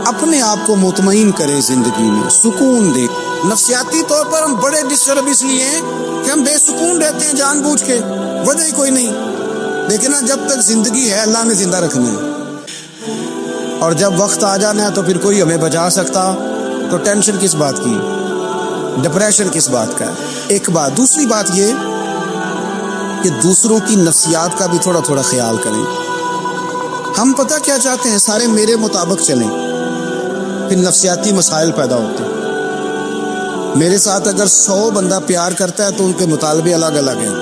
اپنے آپ کو مطمئن کریں، زندگی میں سکون دیں. نفسیاتی طور پر ہم بڑے ڈسٹرب اس لیے ہیں کہ ہم بے سکون رہتے ہیں جان بوجھ کے، وجہ ہی کوئی نہیں. لیکن جب تک زندگی ہے اللہ نے زندہ رکھنا ہے، اور جب وقت آ جانا ہے تو پھر کوئی ہمیں بچا سکتا تو ٹینشن کس بات کی، ڈپریشن کس بات کا ہے؟ ایک بات۔ دوسری بات یہ کہ دوسروں کی نفسیات کا بھی تھوڑا تھوڑا خیال کریں۔ ہم پتہ کیا چاہتے ہیں، سارے میرے مطابق چلیں، پھر نفسیاتی مسائل پیدا ہوتے ہیں۔ میرے ساتھ اگر 100 بندہ پیار کرتا ہے تو ان کے مطالبے الگ الگ ہیں۔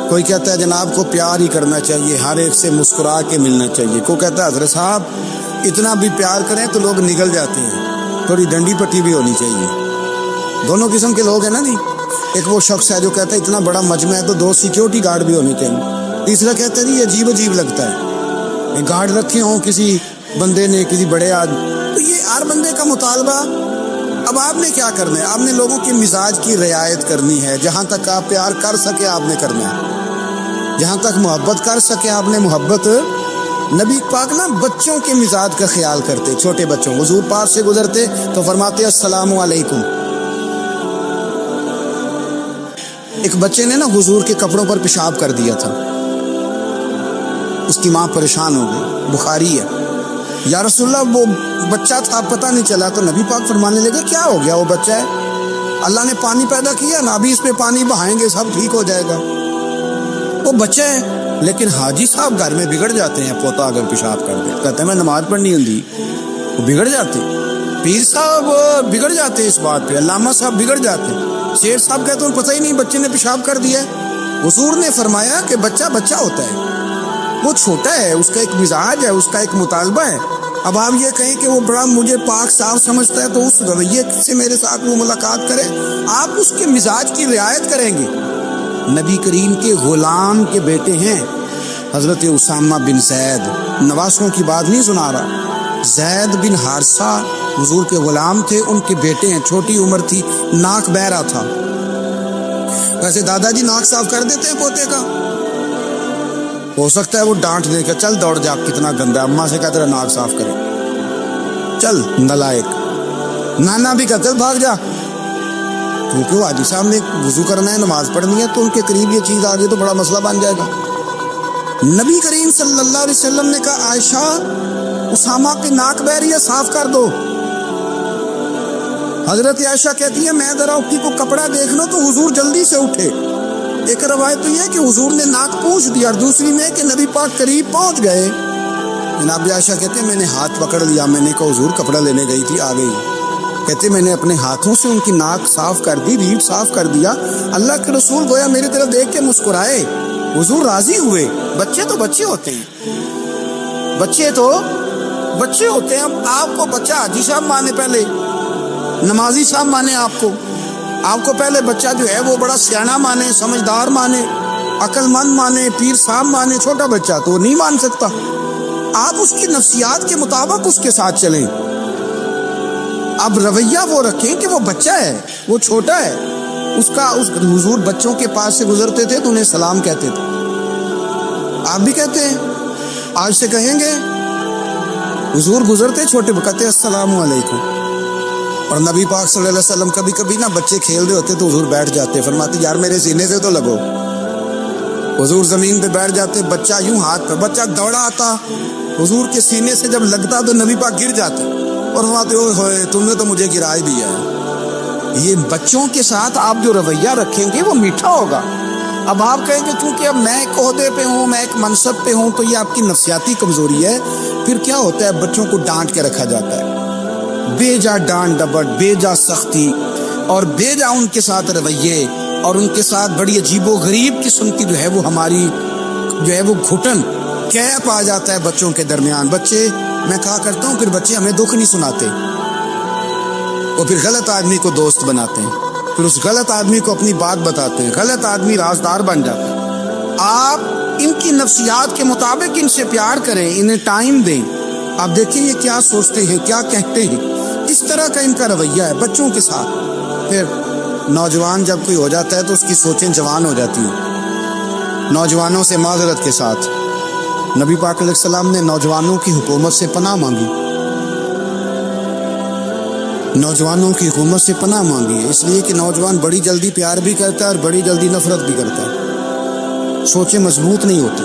کوئی کہتا ہے جناب کو پیار ہی کرنا چاہیے، ہر ایک سے مسکرا کے ملنا چاہیے، کوئی کہتا ہے حضرت صاحب اتنا بھی پیار کریں تو لوگ نگل جاتے ہیں، تھوڑی ڈنڈی پٹی بھی ہونی چاہیے۔ دونوں قسم کے لوگ ہیں نا جی۔ ایک وہ شخص ہے جو کہتا ہے اتنا بڑا مجمع ہے تو 2 سیکیورٹی گارڈ بھی ہونے چاہیے۔ تیسرا کہتا ہے جی عجیب عجیب لگتا ہے، گارڈ رکھے ہوں کسی بندے نے، کسی بڑے آدمی، تو یہ ہر بندے کا مطالبہ۔ اب آپ نے کیا کرنا ہے؟ آپ نے لوگوں کے مزاج کی رعایت کرنی ہے۔ جہاں تک آپ پیار کر سکے آپ نے کرنا ہے، جہاں تک محبت کر سکے آپ نے محبت۔ نبی پاک نا بچوں کے مزاج کا خیال کرتے، چھوٹے بچوں، حضور پاس سے گزرتے تو فرماتے السلام علیکم۔ ایک بچے نے نا حضور کے کپڑوں پر پیشاب کر دیا تھا، اس کی ماں پریشان ہو گئی، بخاری ہے، یا رسول اللہ وہ بچہ تھا پتہ نہیں چلا، تو نبی پاک فرمانے لگے کیا ہو گیا، وہ بچہ ہے، اللہ نے پانی پیدا کیا نا، ابھی اس پہ پانی بہائیں گے سب ٹھیک ہو جائے گا، وہ بچہ ہے۔ لیکن حاجی صاحب گھر میں بگڑ جاتے ہیں، پوتا اگر پیشاب کر دے کہتے ہیں میں نماز پڑھنی ہوندی، وہ بگڑ جاتے، پیر صاحب بگڑ جاتے اس بات پہ، علامہ صاحب بگڑ جاتے، شیخ صاحب کہتے ہیں پتہ ہی نہیں بچے نے پیشاب کر دیا ہے۔ حضور نے فرمایا کہ بچہ بچہ ہوتا ہے، وہ چھوٹا ہے، اس کا ایک مزاج ہے، اس کا ایک مطالبہ ہے۔ اب آپ یہ کہیں کہ وہ بڑا مجھے پاک صاف سمجھتا ہے تو اس رویے سے میرے ساتھ وہ ملاقات کرے، آپ اس کے مزاج کی رعایت کریں گے۔ نبی کریم کے غلام کے بیٹے ہیں حضرت اسامہ بن زید، نواسوں کی بات نہیں سنا رہا، زید بن حارثہ حضور کے غلام تھے، ان کے بیٹے ہیں، چھوٹی عمر تھی، ناک بہ رہا تھا۔ ویسے دادا جی ناک صاف کر دیتے ہیں پوتے کا، ہو سکتا ہے وہ ڈانٹ دے کہ چل دوڑ جا کتنا گندا ہے، اماں سے کہا تیرا ناک صاف کرے، چل نالائق، نانا بھی کہا چل بھاگ جا، کیونکہ وہ حاجی صاحب نے وضو کرنا ہے، نماز پڑھنی ہے، تو ان کے قریب یہ چیز آ گئی تو بڑا مسئلہ بن جائے گا۔ نبی کریم صلی اللہ علیہ وسلم نے کہا عائشہ اسامہ کی ناک بہ رہی ہے صاف کر دو۔ حضرت عائشہ کہتی ہے میں ذرا اٹھی کو کپڑا دیکھ لو تو حضور جلدی سے اٹھے۔ ایک روایت تو یہ کہ حضور نے ناک پوچھ دیا، اور دوسری میں کہ نبی پاک قریب پہنچ گئے۔ جناب عائشہ کہتے ہیں میں نے ہاتھ پکڑ لیا، میں نے کہا حضور کپڑا لینے گئی تھی آ گئی، کہتے میں نے اپنے ہاتھوں سے ان کی ناک صاف کر دی، ریڑھ صاف کر دیا۔ اللہ کے رسول گویا میری طرف دیکھ کے مسکرائے، حضور راضی ہوئے۔ بچے تو بچے ہوتے ہیں، بچے تو بچے ہوتے ہیں۔ اب آپ کو بچہ حاجی صاحب مانے، پہلے نمازی صاحب مانے، آپ کو پہلے بچہ جو ہے وہ بڑا سیانا مانے، سمجھدار مانے، عقل مند مانے، پیر صاحب مانے، چھوٹا بچہ تو نہیں مان سکتا۔ آپ اس کی نفسیات کے مطابق اس کے ساتھ چلیں۔ اب رویہ وہ رکھیں کہ وہ بچہ ہے، وہ چھوٹا ہے، اس حضور بچوں کے پاس سے گزرتے تھے تو انہیں سلام کہتے تھے، آپ بھی کہتے ہیں، آج سے کہیں گے، حضور گزرتے چھوٹے کہتے السلام علیکم۔ اور نبی پاک صلی اللہ علیہ وسلم کبھی کبھی نا بچے کھیل رہے ہوتے تو حضور بیٹھ جاتے، فرماتے یار میرے سینے سے تو لگو، حضور زمین پہ بیٹھ جاتے، بچہ یوں ہاتھ پہ، بچہ دوڑا آتا، حضور کے سینے سے جب لگتا تو نبی پاک گر جاتے اور فرماتے ہوئے تم نے تو مجھے گرا دیا ہے۔ یہ بچوں کے ساتھ آپ جو رویہ رکھیں گے وہ میٹھا ہوگا۔ اب آپ کہیں گے چونکہ اب میں ایک عہدے پہ ہوں، میں ایک منصب پہ ہوں، تو یہ آپ کی نفسیاتی کمزوری ہے۔ پھر کیا ہوتا ہے، بچوں کو ڈانٹ کے رکھا جاتا ہے، بے جا ڈانٹ ڈپٹ، بے جا سختی، اور بے جا ان کے ساتھ رویے، اور ان کے ساتھ بڑی عجیب و غریب قسم کی جو ہے وہ ہماری جو ہے وہ گھٹن کیپ آ جاتا ہے بچوں کے درمیان۔ بچے، میں کہا کرتا ہوں، پھر بچے ہمیں دکھ نہیں سناتے، وہ پھر غلط آدمی کو دوست بناتے ہیں، پھر اس غلط آدمی کو اپنی بات بتاتے ہیں، غلط آدمی رازدار بن جاتا ہے۔ آپ ان کی نفسیات کے مطابق ان سے پیار کریں، انہیں ٹائم دیں، آپ دیکھیں یہ کیا سوچتے ہیں، کیا کہتے ہیں، اس طرح کا ان کا رویہ ہے بچوں کے ساتھ۔ پھر نوجوان جب کوئی ہو جاتا ہے تو اس کی سوچیں جوان ہو جاتی ہیں۔ نوجوانوں سے معذرت کے ساتھ نبی پاک علیہ السلام نے نوجوانوں کی حکومت سے پناہ مانگی، نوجوانوں کی حکومت سے پناہ مانگی ہے، اس لیے کہ نوجوان بڑی جلدی پیار بھی کرتا ہے اور بڑی جلدی نفرت بھی کرتا ہے، سوچیں مضبوط نہیں ہوتی۔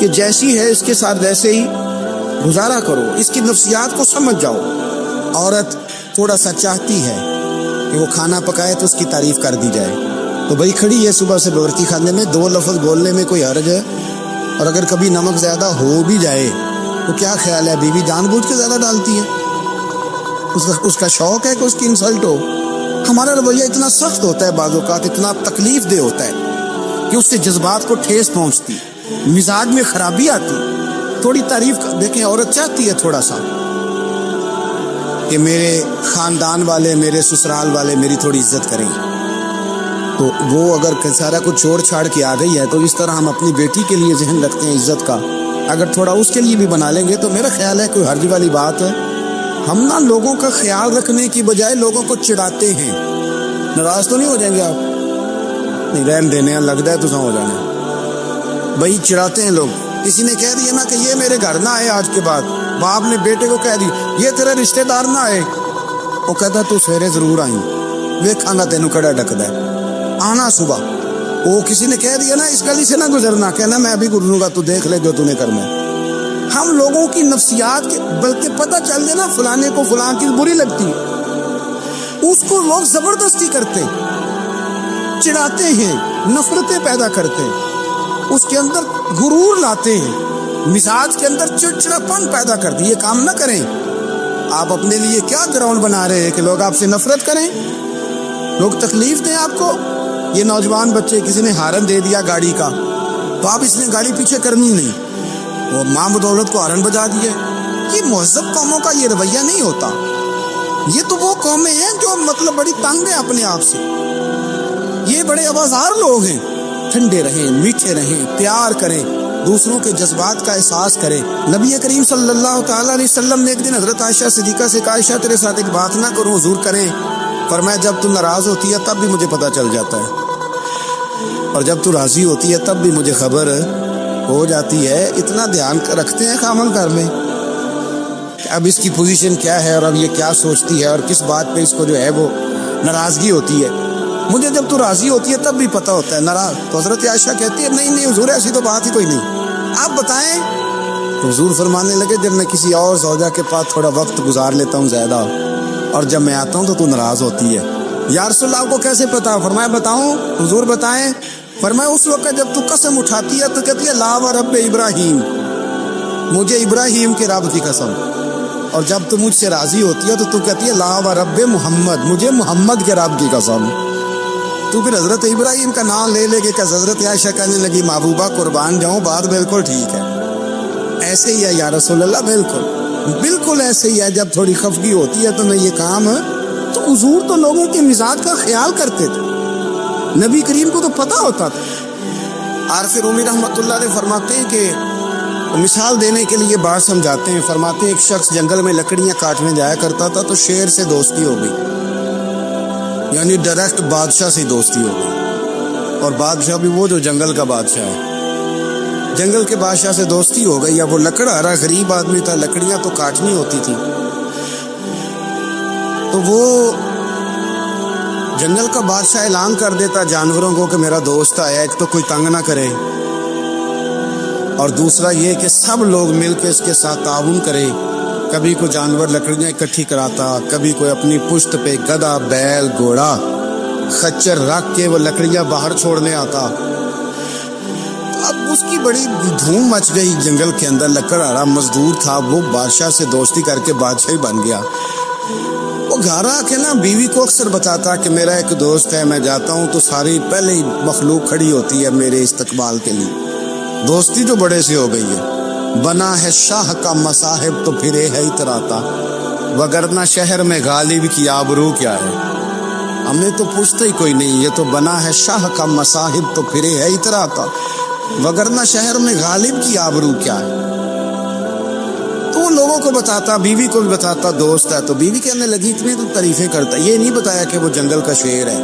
کہ جیسی ہے اس کے ساتھ ویسے ہی گزارا کرو، اس کی نفسیات کو سمجھ جاؤ۔ عورت تھوڑا سا چاہتی ہے کہ وہ کھانا پکائے تو اس کی تعریف کر دی جائے، تو بھائی کھڑی ہے صبح سے باورچی خانے میں، 2 لفظ بولنے میں کوئی حرج ہے؟ اور اگر کبھی نمک زیادہ ہو بھی جائے تو کیا خیال ہے، بیوی جان بوجھ کے زیادہ ڈالتی ہے؟ اس کا شوق ہے کہ اس کی انسلٹ ہو؟ ہمارا رویہ اتنا سخت ہوتا ہے، بعض اوقات اتنا تکلیف دہ ہوتا ہے کہ اس سے جذبات کو ٹھیس پہنچتی، مزاج میں خرابی آتی۔ تھوڑی تعریف دیکھیں، عورت چاہتی ہے تھوڑا سا کہ میرے خاندان والے، میرے سسرال والے میری تھوڑی عزت کریں، تو وہ اگر سارا کچھ چھوڑ چھاڑ کے آ گئی ہے تو اس طرح ہم اپنی بیٹی کے لیے ذہن رکھتے ہیں عزت کا، اگر تھوڑا اس کے لیے بھی بنا لیں گے تو میرا خیال ہے کوئی حرج والی بات ہے۔ ہم نا لوگوں کا خیال رکھنے کی بجائے لوگوں کو چڑھاتے ہیں۔ ناراض تو نہیں ہو جائیں گے آپ؟ نہیں، رحم دینے لگتا ہے تو سا ہو جانا بھائی، چڑھاتے ہیں لوگ۔ کسی نے کہہ دیا نا کہ یہ میرے گھر نہ آئے آج کے بعد، باپ نے بیٹے کو کہہ دی یہ تیرے رشتہ دار نہ آئے، وہ کہتا تو سویرے ضرور آئیں، ویکھاں گا تینوں کڑا ڈکدا ہے، آنا صبح۔ وہ کسی نے کہہ دیا نا اس گلی سے نہ گزرنا، کہنا میں ابھی گزروں گا، تو دیکھ لے جو تو نے کرنا ہے۔ ہم لوگوں کی نفسیات کے بلکہ پتہ چل جائے نا فلانے کو فلاں چیز بری لگتی ہے، اس کو لوگ زبردستی کرتے، چڑھاتے ہیں، نفرتیں پیدا کرتے ہیں، اس کے اندر غرور لاتے ہیں، مزاج کے اندر چڑچڑاپن پیدا کرتے۔ یہ کام نہ کریں۔ آپ اپنے لیے کیا گراؤنڈ بنا رہے ہیں کہ لوگ آپ سے نفرت کریں، لوگ تکلیف دیں آپ کو؟ یہ نوجوان بچے کسی نے ہارن دے دیا گاڑی کا تو آپ اس نے گاڑی پیچھے کرنی نہیں، وہ ماں بدولت کو ہارن بجا دیا۔ یہ مہذب قوموں کا یہ رویہ نہیں ہوتا۔ یہ تو وہ قومیں ہیں جو مطلب بڑی تنگ ہیں اپنے آپ سے، یہ بڑے آوازار لوگ ہیں۔ ٹھنڈے رہیں، میٹھے رہیں، پیار کریں، دوسروں کے جذبات کا احساس کریں۔ نبی کریم صلی اللہ تعالیٰ علیہ وسلم نے ایک دن حضرت عائشہ صدیقہ سے کہا عائشہ تیرے ساتھ ایک بات نہ کروں، حضور کریں؟ فرمایا جب تو ناراض ہوتی ہے تب بھی مجھے پتہ چل جاتا ہے، اور جب تو راضی ہوتی ہے تب بھی مجھے خبر ہو جاتی ہے۔ اتنا دھیان رکھتے ہیں خامن گھر میں کہ اب اس کی پوزیشن کیا ہے اور اب یہ کیا سوچتی ہے اور کس بات پہ اس کو جو ہے وہ ناراضگی ہوتی ہے۔ مجھے جب تو راضی ہوتی ہے تب بھی پتہ ہوتا ہے ناراض۔ تو حضرت عائشہ کہتی ہے نہیں حضور ایسی تو بات ہی کوئی نہیں، آپ بتائیں۔ تو حضور فرمانے لگے جب میں کسی اور زوجہ کے پاس تھوڑا وقت گزار لیتا ہوں زیادہ اور جب میں آتا ہوں تو ناراض ہوتی ہے۔ یا رسول اللہ آپ کو کیسے پتا؟ فرمایا بتاؤں؟ حضور بتائیں۔ فرمایا اس وقت جب تو قسم اٹھاتی ہے تو کہتی ہے لا و رب ابراہیم، مجھے ابراہیم کے رب کی قسم، اور جب تو مجھ سے راضی ہوتی ہے تو کہتی ہے لا و رب محمد، مجھے محمد کے رب کی قسم۔ تو پھر حضرت ابراہیم کا نام لے لے کے حضرت عائشہ کہنے لگی محبوبہ قربان جاؤں، بات بالکل ٹھیک ہے، ایسے ہی ہے یا رسول اللہ، بالکل ایسے ہی ہے۔ جب تھوڑی خفگی ہوتی ہے تو میں یہ کام، تو حضور تو لوگوں کے مزاج کا خیال کرتے تھے، نبی کریم کو تو پتہ ہوتا تھا۔ عارف رومی رحمۃ اللہ علیہ فرماتے ہیں کہ مثال دینے کے لیے بات سمجھاتے ہیں، فرماتے ہیں ایک شخص جنگل میں لکڑیاں کاٹنے جایا کرتا تھا تو شیر سے دوستی ہو گئی، یعنی ڈائریکٹ بادشاہ سے دوستی ہو گئی، اور بادشاہ بھی وہ جو جنگل کا بادشاہ ہے، جنگل کے بادشاہ سے دوستی ہو گئی۔ اب وہ لکڑہارا غریب آدمی تھا، لکڑیاں تو کاٹنی ہوتی تھی، تو وہ جنگل کا بادشاہ اعلان کر دیتا جانوروں کو کہ میرا دوست آیا، ایک تو کوئی تنگ نہ کرے، اور دوسرا یہ کہ سب لوگ مل کے اس کے ساتھ تعاون کرے۔ کبھی کوئی جانور لکڑیاں اکٹھی کراتا، کبھی کوئی اپنی پشت پہ گدھا، بیل، گھوڑا، خچر رکھ کے وہ لکڑیاں باہر چھوڑنے آتا۔ اب اس کی بڑی دھوم مچ گئی جنگل کے اندر، لکڑہارا مزدور تھا، وہ بادشاہ سے دوستی کر کے بادشاہ بن گیا۔ وہ گھر آ کے نا بیوی کو اکثر بتاتا کہ میرا ایک دوست ہے، میں جاتا ہوں تو ساری پہلے ہی مخلوق کھڑی ہوتی ہے میرے استقبال کے لیے، دوستی جو بڑے سے ہو گئی ہے۔ بنا ہے شاہ کا مصاحب تو پھرے ہے اتراتا، وگرنہ شہر میں غالب کی آبرو کیا ہے۔ ہم نے تو پوچھتا ہی کوئی نہیں، یہ تو بنا ہے شاہ کا مصاحب تو پھرے ہے اتراتا، وگرنہ شہر میں غالب کی آبرو کیا ہے۔ تو وہ لوگوں کو بتاتا، بیوی کو بھی بتاتا دوست ہے، تو بیوی کہنے لگی اتنی تو تعریفیں کرتا، یہ نہیں بتایا کہ وہ جنگل کا شیر ہے،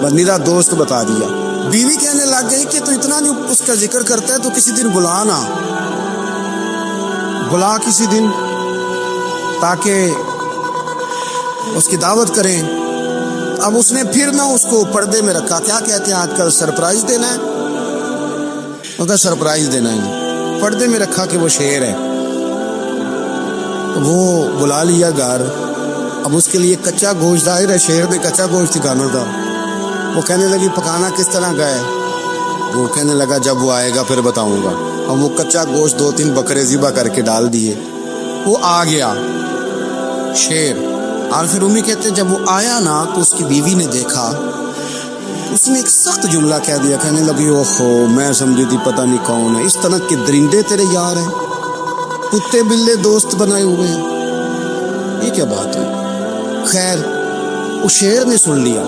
بس میرا دوست بتا دیا۔ بیوی کہنے لگ گئی کہ تو اتنا جو اس کا ذکر کرتا ہے تو کسی دن بلا کسی دن، تاکہ اس کی دعوت کریں۔ اب اس نے پھر نہ اس کو پردے میں رکھا، کیا کہتے ہیں آج کل سرپرائز دینا ہے، سرپرائز دینا ہے، پردے میں رکھا کہ وہ شیر ہے. وہ بلا لیا گھر. اب اس کے لیے کچا گوشت، ظاہر ہے شیر نے کچا گوشت کھانا تھا. وہ کہنے لگی پکانا کس طرح کا ہے؟ وہ کہنے لگا جب وہ آئے گا پھر بتاؤں گا. اور وہ کچا گوشت 2-3 بکرے ذبح کر کے ڈال دیے. وہ آ گیا شیر. اور پھر امی کہتے جب وہ آیا نا تو اس کی بیوی نے دیکھا، اس نے ایک سخت جملہ کہہ دیا. کہنے لگی اوہو میں سمجھی تھی پتہ نہیں کون ہے، اس طرح کے درندے تیرے یار ہیں، کتے بلے دوست بنائے ہوئے ہیں، یہ کیا بات ہے؟ خیر وہ شیر نے سن لیا،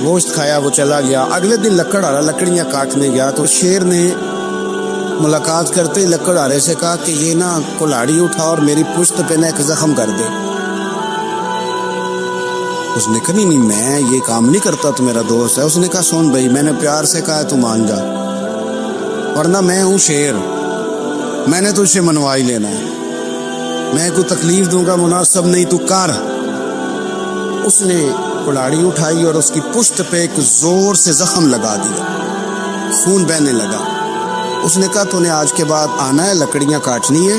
گوشت کھایا، وہ چلا گیا. اگلے دن لکڑ آرا لکڑیاں کاٹنے گیا تو شیر نے ملاقات کرتے لکڑ آرے سے کہا کہ یہ نا کلاڑی اٹھا اور میری پشت پہ نا ایک زخم کر دے. اس نے کہا نہیں میں یہ کام نہیں کرتا، تو میرا دوست ہے. اس نے کہا سن بھائی میں نے پیار سے کہا ہے تو مان جا، ورنہ میں ہوں شیر، میں نے تجھ سے منوا ہی لینا ہے، میں کوئی تکلیف دوں گا مناسب نہیں، تو کر. اس نے کلاڑی اٹھائی اور اس کی پشت پہ ایک زور سے زخم لگا دیا، خون بہنے لگا. اس نے کہا تو نے آج کے بعد آنا ہے، لکڑیاں کاٹنی ہے،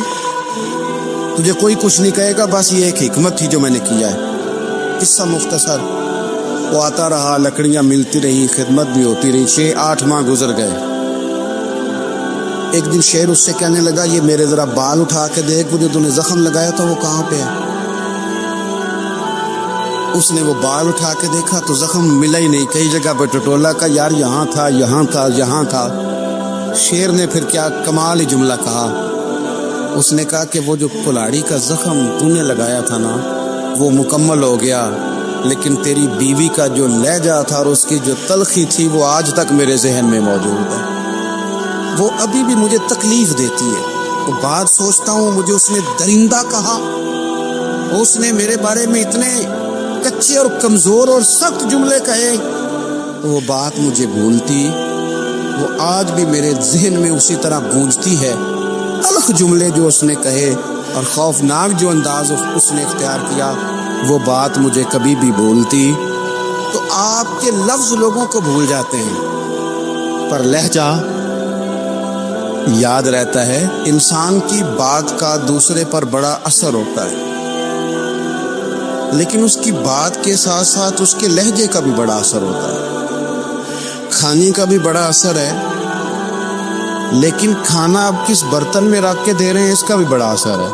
تجھے کوئی کچھ نہیں کہے گا، بس یہ ایک حکمت تھی جو میں نے کیا ہے. قصہ مختصر. وہ آتا رہا، لکڑیاں ملتی رہی، خدمت بھی ہوتی رہی. 6-8 ماہ گزر گئے. ایک دن شیر اس سے کہنے لگا یہ میرے ذرا بال اٹھا کے دیکھ، وہ جو تو نے زخم لگایا تھا وہ کہاں پہ ہے؟ اس نے وہ بال اٹھا کے دیکھا تو زخم ملا ہی نہیں، کئی جگہ پہ ٹٹولا کا یار یہاں تھا یہاں تھا یہاں تھا. شیر نے پھر کیا کمال ہی جملہ کہا. اس نے کہا کہ وہ جو کلاڑی کا زخم تو نے لگایا تھا نا وہ مکمل ہو گیا، لیکن تیری بیوی کا جو لہجہ تھا اور اس کی جو تلخی تھی وہ آج تک میرے ذہن میں موجود ہے، وہ ابھی بھی مجھے تکلیف دیتی ہے. وہ بات سوچتا ہوں مجھے اس نے درندہ کہا، اس نے میرے بارے میں اتنے کچے اور کمزور اور سخت جملے کہے، تو وہ بات مجھے بھولتی، وہ آج بھی میرے ذہن میں اسی طرح گونجتی ہے. تلخ جملے جو اس نے کہے اور خوفناک جو انداز اس نے اختیار کیا، وہ بات مجھے کبھی بھی بھولتی. تو آپ کے لفظ لوگوں کو بھول جاتے ہیں پر لہجہ یاد رہتا ہے. انسان کی بات کا دوسرے پر بڑا اثر ہوتا ہے، لیکن اس کی بات کے ساتھ ساتھ اس کے لہجے کا بھی بڑا اثر ہوتا ہے. کھانے کا بھی بڑا اثر ہے، لیکن کھانا آپ کس برتن میں رکھ کے دے رہے ہیں اس کا بھی بڑا اثر ہے.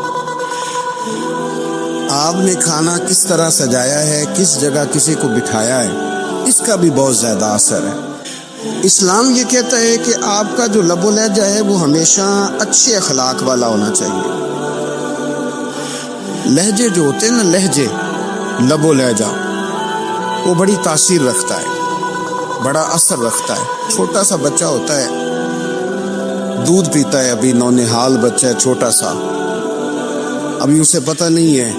آپ نے کھانا کس طرح سجایا ہے، کس جگہ کسی کو بٹھایا ہے، اس کا بھی بہت زیادہ اثر ہے. اسلام یہ کہتا ہے کہ آپ کا جو لب و لہجہ ہے وہ ہمیشہ اچھے اخلاق والا ہونا چاہیے. لہجے جو ہوتے ہیں نا، لہجے لب و لہجہ، وہ بڑی تاثیر رکھتا ہے، بڑا اثر رکھتا ہے. چھوٹا سا بچہ ہوتا ہے، دودھ پیتا ہے، ابھی نونہال بچہ ہے چھوٹا سا، ابھی اسے پتہ نہیں ہے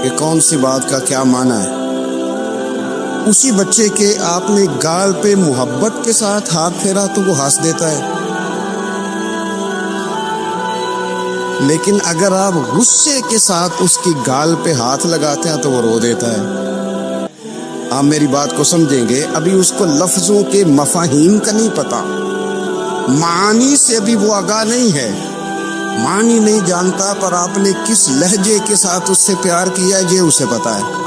کہ کون سی بات کا کیا معنی ہے. اسی بچے کے آپ نے گال پہ محبت کے ساتھ ہاتھ پھیرا تو وہ ہنس دیتا ہے، لیکن اگر آپ غصے کے ساتھ اس کی گال پہ ہاتھ لگاتے ہیں تو وہ رو دیتا ہے. آپ میری بات کو سمجھیں گے، ابھی اس کو لفظوں کے مفاہیم کا نہیں پتا، معانی سے ابھی وہ آگاہ نہیں ہے، معنی نہیں جانتا، پر آپ نے کس لہجے کے ساتھ اس سے پیار کیا ہے یہ اسے پتا ہے.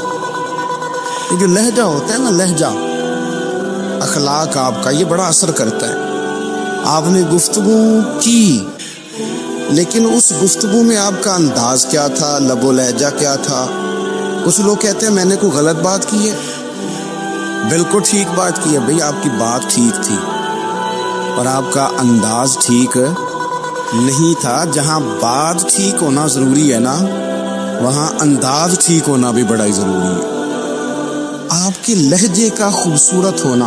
یہ جو لہجہ ہوتا ہے نا، لہجہ اخلاق آپ کا، یہ بڑا اثر کرتا ہے. آپ نے گفتگو کی، لیکن اس گفتگو میں آپ کا انداز کیا تھا، لب و لہجہ کیا تھا. کچھ لوگ کہتے ہیں میں نے کوئی غلط بات کی ہے، بالکل ٹھیک بات کی ہے بھئی، آپ کی بات ٹھیک تھی، پر آپ کا انداز ٹھیک نہیں تھا. جہاں بات ٹھیک ہونا ضروری ہے نا، وہاں انداز ٹھیک ہونا بھی بڑا ہی ضروری ہے. آپ کے لہجے کا خوبصورت ہونا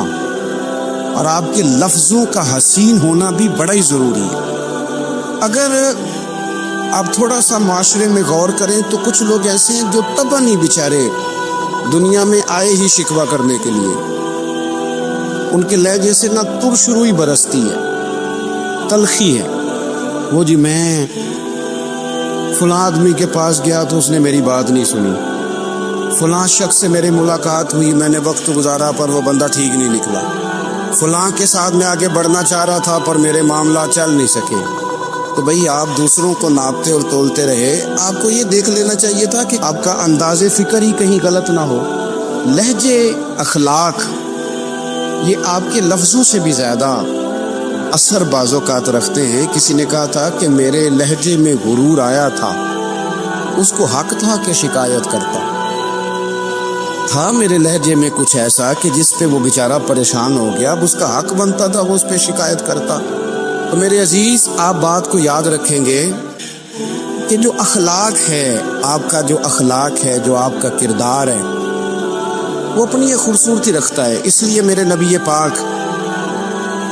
اور آپ کے لفظوں کا حسین ہونا بھی بڑا ہی ضروری ہے. اگر آپ تھوڑا سا معاشرے میں غور کریں تو کچھ لوگ ایسے ہیں جو طبعاً ہی بیچارے دنیا میں آئے ہی شکوہ کرنے کے لیے، ان کے لہجے سے نہ ترش روئی برستی ہے، تلخی ہے. وہ جی میں فلاں آدمی کے پاس گیا تو اس نے میری بات نہیں سنی، فلاں شخص سے میری ملاقات ہوئی، میں نے وقت گزارا پر وہ بندہ ٹھیک نہیں نکلا، فلاں کے ساتھ میں آگے بڑھنا چاہ رہا تھا پر میرے معاملہ چل نہیں سکے۔ تو بھئی آپ دوسروں کو ناپتے اور تولتے رہے، آپ کو یہ دیکھ لینا چاہیے تھا کہ آپ کا انداز فکر ہی کہیں غلط نہ ہو۔ لہجے، اخلاق، یہ آپ کے لفظوں سے بھی زیادہ اثر بعض اوقات رکھتے ہیں۔ کسی نے کہا تھا کہ میرے لہجے میں غرور آیا تھا، اس کو حق تھا کہ شکایت کرتا تھا میرے لہجے میں کچھ ایسا کہ جس پہ وہ بیچارہ پریشان ہو گیا، اب اس کا حق بنتا تھا وہ اس پہ شکایت کرتا۔ تو میرے عزیز، آپ بات کو یاد رکھیں گے کہ جو اخلاق ہے، آپ کا جو اخلاق ہے، جو آپ کا کردار ہے، وہ اپنی ایک خوبصورتی رکھتا ہے۔ اس لیے میرے نبی پاک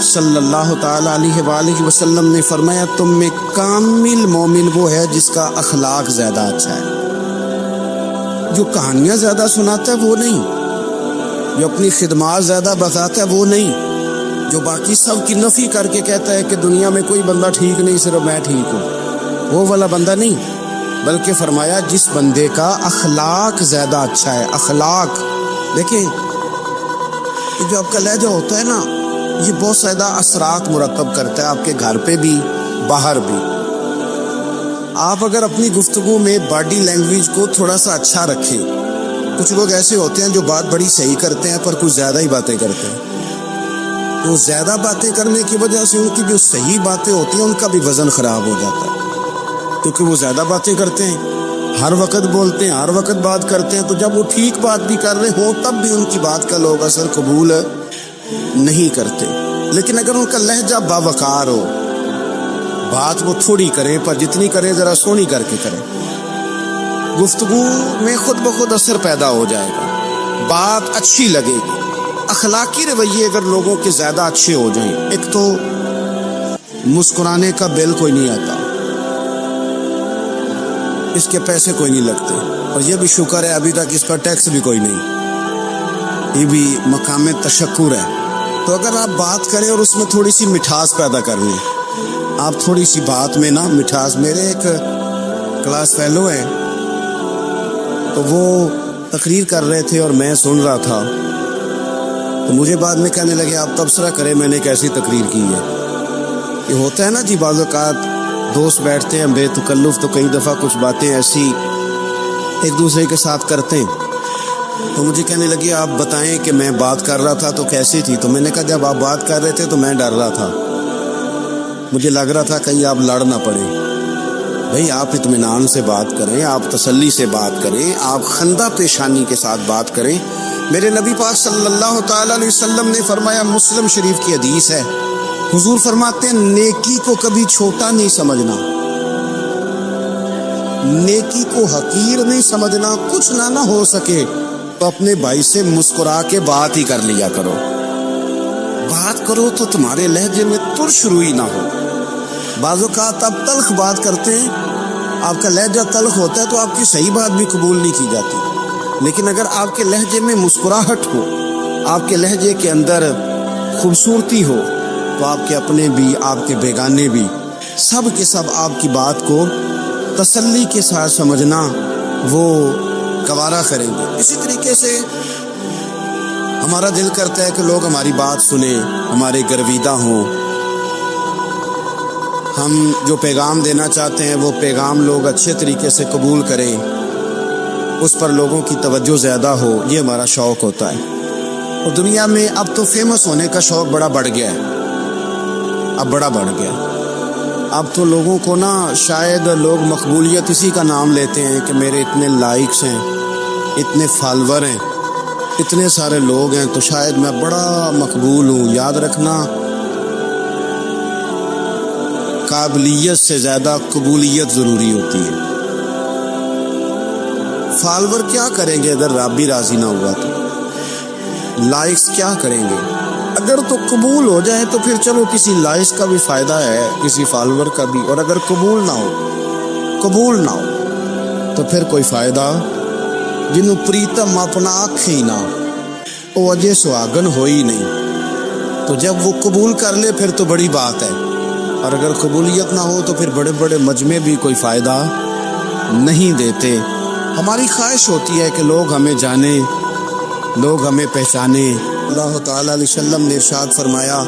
صلی اللہ تعالی علیہ وآلہ وسلم نے فرمایا تم میں کامل مومن وہ ہے جس کا اخلاق زیادہ اچھا ہے۔ جو کہانیاں زیادہ سناتا ہے وہ نہیں، جو اپنی خدمات زیادہ بتاتا ہے وہ نہیں، جو باقی سب کی نفی کر کے کہتا ہے کہ دنیا میں کوئی بندہ ٹھیک نہیں، صرف میں ٹھیک ہوں، وہ والا بندہ نہیں، بلکہ فرمایا جس بندے کا اخلاق زیادہ اچھا ہے۔ اخلاق دیکھیں، یہ جو آپ کا لہجہ ہوتا ہے نا، یہ بہت زیادہ اثرات مرتب کرتا ہے آپ کے گھر پہ بھی، باہر بھی۔ آپ اگر اپنی گفتگو میں باڈی لینگویج کو تھوڑا سا اچھا رکھیں، کچھ لوگ ایسے ہوتے ہیں جو بات بڑی صحیح کرتے ہیں پر کچھ زیادہ ہی باتیں کرتے ہیں، تو زیادہ باتیں کرنے کی وجہ سے ان کی جو صحیح باتیں ہوتی ہیں ان کا بھی وزن خراب ہو جاتا ہے، کیونکہ وہ زیادہ باتیں کرتے ہیں، ہر وقت بولتے ہیں، ہر وقت بات کرتے ہیں، تو جب وہ ٹھیک بات بھی کر رہے ہوں تب بھی ان کی بات کا لوگ اثر قبول نہیں کرتے۔ لیکن اگر ان کا لہجہ باوقار ہو، بات وہ تھوڑی کرے پر جتنی کرے ذرا سونی کر کے کرے، گفتگو میں خود بخود اثر پیدا ہو جائے گا، بات اچھی لگے گی۔ اخلاقی رویے اگر لوگوں کے زیادہ اچھے ہو جائیں، ایک تو مسکرانے کا بل کوئی نہیں آتا، اس کے پیسے کوئی نہیں لگتے، اور یہ بھی شکر ہے ابھی تک اس کا ٹیکس بھی کوئی نہیں، یہ بھی مقام تشکر ہے۔ تو اگر آپ بات کریں اور اس میں تھوڑی سی مٹھاس پیدا کر لیں، آپ تھوڑی سی بات میں نا مٹھاس، میرے ایک کلاس فیلو ہیں تو وہ تقریر کر رہے تھے اور میں سن رہا تھا، تو مجھے بعد میں کہنے لگے آپ تبصرہ کریں میں نے کیسی تقریر کی ہے۔ یہ ہوتا ہے نا جی، بعض اوقات دوست بیٹھتے ہیں بے تکلف تو کئی دفعہ کچھ باتیں ایسی ایک دوسرے کے ساتھ کرتے ہیں، تو مجھے کہنے لگی آپ بتائیں کہ میں بات کر رہا تھا تو کیسی تھی؟ تو میں نے کہا جب آپ بات کر رہے تھے تو میں ڈر رہا تھا، مجھے لگ رہا تھا کہیں آپ لڑ نہ پڑیں۔ بھئی آپ اطمینان سے بات کریں، آپ تسلی سے بات کریں، آپ خندہ پیشانی کے ساتھ بات کریں۔ میرے نبی پاک صلی اللہ تعالی علیہ وسلم نے فرمایا، مسلم شریف کی حدیث ہے، حضور فرماتے ہیں نیکی کو کبھی چھوٹا نہیں سمجھنا، نیکی کو حقیر نہیں سمجھنا، کچھ نہ ہو سکے تو اپنے بھائی سے مسکرا کے بات ہی کر لیا کرو، بات کرو تو تمہارے لہجے میں ترش روئی نہ ہو۔ بعض اوقات آپ تلخ بات کرتے ہیں، آپ کا لہجہ تلخ ہوتا ہے تو آپ کی صحیح بات بھی قبول نہیں کی جاتی، لیکن اگر آپ کے لہجے میں مسکراہٹ ہو، آپ کے لہجے کے اندر خوبصورتی ہو، تو آپ کے اپنے بھی، آپ کے بیگانے بھی، سب کے سب آپ کی بات کو تسلی کے ساتھ سمجھنا وہ گوارا کریں گے۔ اسی طریقے سے ہمارا دل کرتا ہے کہ لوگ ہماری بات سنیں، ہمارے گرویدہ ہوں، ہم جو پیغام دینا چاہتے ہیں وہ پیغام لوگ اچھے طریقے سے قبول کریں، اس پر لوگوں کی توجہ زیادہ ہو، یہ ہمارا شوق ہوتا ہے۔ اور دنیا میں اب تو فیمس ہونے کا شوق بڑا بڑھ گیا ہے، اب بڑا بڑھ گیا، اب تو لوگوں کو نا شاید لوگ مقبولیت اسی کا نام لیتے ہیں کہ میرے اتنے لائکس ہیں، اتنے فالور ہیں، اتنے سارے لوگ ہیں تو شاید میں بڑا مقبول ہوں۔ یاد رکھنا، قابلیت سے زیادہ قبولیت ضروری ہوتی ہے۔ فالور کیا کریں گے اگر رب بھی راضی نہ ہوا تو؟ لائکس کیا کریں گے؟ اگر تو قبول ہو جائے تو پھر چلو کسی لائکس کا بھی فائدہ ہے، کسی فالور کا بھی، اور اگر قبول نہ ہو تو پھر کوئی فائدہ جنوں پریتم اپنا آنکھ ہی نہ وہ اجے سہاگن ہو ہی نہیں۔ تو جب وہ قبول کر لے پھر تو بڑی بات ہے، اور اگر قبولیت نہ ہو تو پھر بڑے بڑے مجمع بھی کوئی فائدہ نہیں دیتے۔ ہماری خواہش ہوتی ہے کہ لوگ ہمیں جانیں، لوگ ہمیں پہچانیں۔ اللہ تعالیٰ علیہ وسلم نے ارشاد فرمایا،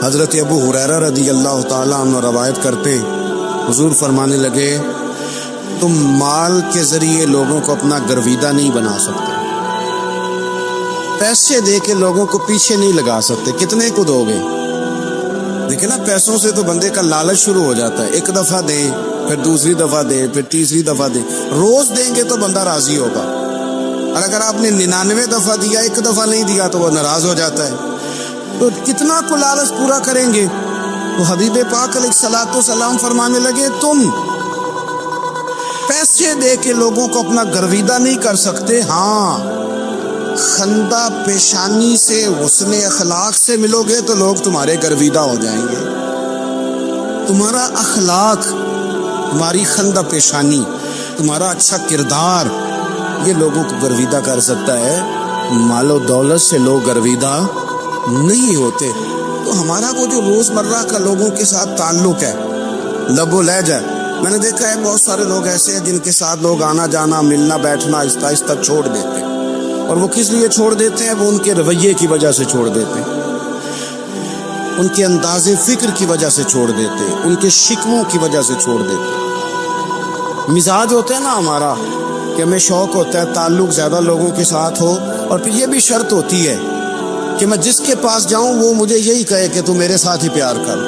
حضرت ابو ہریرہ رضی اللہ تعالیٰ عنہ روایت کرتے، حضور فرمانے لگے، تم مال کے ذریعے لوگوں کو اپنا گرویدہ نہیں بنا سکتے، پیسے دے کے لوگوں کو پیچھے نہیں لگا سکتے۔ کتنے کو دو گے؟ دیکھیں نا، پیسوں سے تو بندے کا لالچ شروع ہو جاتا ہے، ایک دفعہ دیں، پھر دوسری دفعہ دیں، پھر تیسری دفعہ دیں، روز دیں گے تو بندہ راضی ہوگا، اور اگر آپ نے 99 دفعہ دیا، ایک دفعہ نہیں دیا تو وہ ناراض ہو جاتا ہے۔ تو کتنا کو لالچ پورا کریں گے؟ تو حبیب پاک علیہ الصلوۃ والسلام فرمانے لگے، تم پیسے دے کے لوگوں کو اپنا گرویدہ نہیں کر سکتے، ہاں خندہ پیشانی سے، حسن اخلاق سے ملو گے تو لوگ تمہارے گرویدہ ہو جائیں گے۔ تمہارا اخلاق، تمہاری خندہ پیشانی، تمہارا اچھا کردار، یہ لوگوں کو گرویدہ کر سکتا ہے۔ مال و دولت سے لوگ گرویدہ نہیں ہوتے۔ تو ہمارا وہ جو روزمرہ کا لوگوں کے ساتھ تعلق ہے، لب و لہجہ، میں نے دیکھا ہے بہت سارے لوگ ایسے ہیں جن کے ساتھ لوگ آنا جانا، ملنا بیٹھنا آہستہ آہستہ چھوڑ دیتے ہیں، اور وہ کس لیے چھوڑ دیتے ہیں؟ وہ ان کے رویے کی وجہ سے چھوڑ دیتے ہیں، ان کے انداز فکر کی وجہ سے چھوڑ دیتے ہیں، ان کے شکووں کی وجہ سے چھوڑ دیتے ہیں۔ مزاج ہوتا ہے نا ہمارا کہ ہمیں شوق ہوتا ہے تعلق زیادہ لوگوں کے ساتھ ہو، اور پھر یہ بھی شرط ہوتی ہے کہ میں جس کے پاس جاؤں وہ مجھے یہی کہے کہ تو میرے ساتھ ہی پیار کر۔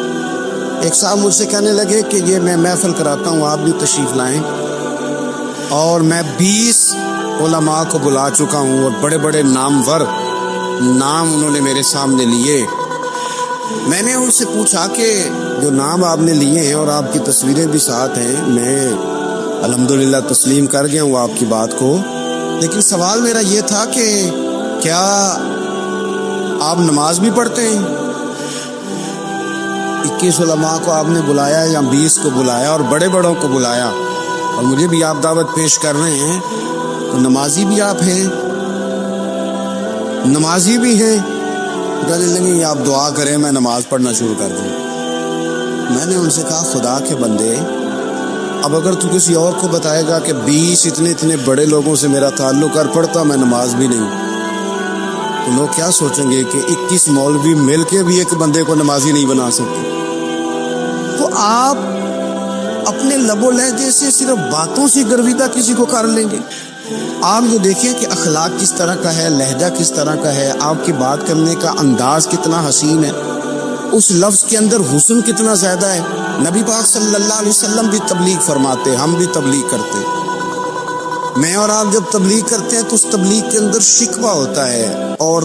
ایک صاحب مجھ سے کہنے لگے کہ یہ میں محفل کراتا ہوں، آپ بھی تشریف لائیں، اور میں 20 علماء کو بلا چکا ہوں، اور بڑے بڑے نامور نام انہوں نے میرے سامنے لیے۔ میں نے ان سے پوچھا کہ جو نام آپ نے لیے ہیں اور آپ کی تصویریں بھی ساتھ ہیں، میں الحمدللہ تسلیم کر گیا ہوں آپ کی بات کو، لیکن سوال میرا یہ تھا کہ کیا آپ نماز بھی پڑھتے ہیں؟ 21 علماء کو آپ نے بلایا یا 20 کو بلایا اور بڑے بڑوں کو بلایا، اور مجھے بھی آپ دعوت پیش کر رہے ہیں، تو نمازی بھی آپ ہیں، نمازی بھی ہیں؟ نہیں، آپ دعا کریں میں نماز پڑھنا شروع کر دوں۔ میں نے ان سے کہا، خدا کے بندے، اب اگر تو کسی اور کو بتائے گا کہ 20 اتنے بڑے لوگوں سے میرا تعلق کر پڑتا میں نماز بھی نہیں، تو لوگ کیا سوچیں گے کہ 21 مولوی مل کے بھی ایک بندے کو نمازی نہیں بنا سکتے۔ تو آپ اپنے لب و لہجے سے صرف باتوں سے گرویدہ کسی کو کر لیں گے؟ آپ یہ دیکھیں کہ اخلاق کس طرح کا ہے، لہجہ کس طرح کا ہے، آپ کی بات کرنے کا انداز کتنا حسین ہے، اس لفظ کے اندر حسن کتنا زیادہ ہے۔ نبی پاک صلی اللہ علیہ وسلم بھی تبلیغ فرماتے، ہم بھی تبلیغ کرتے، میں اور آپ جب تبلیغ کرتے ہیں تو اس تبلیغ کے اندر شکوہ ہوتا ہے اور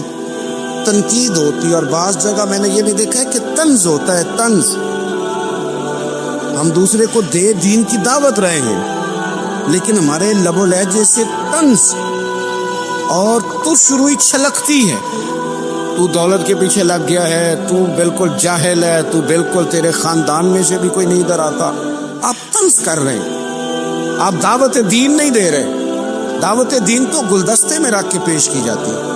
تنقید ہوتی ہے، اور بعض جگہ میں نے یہ بھی دیکھا ہے کہ طنز ہوتا ہے، طنز۔ ہم دوسرے کو دین کی دعوت رہے ہیں، لیکن ہمارے لب و لہجے سے طنز اور ترش روئی چھلکتی ہے۔ تو دولت کے پیچھے لگ گیا ہے، تو بالکل جاہل ہے، تو بالکل تیرے خاندان میں سے بھی کوئی نہیں ادھر آتا۔ آپ طنز کر رہے ہیں، آپ دعوت دین نہیں دے رہے۔ دعوت دین تو گلدستے میں رکھ کے پیش کی جاتی ہے،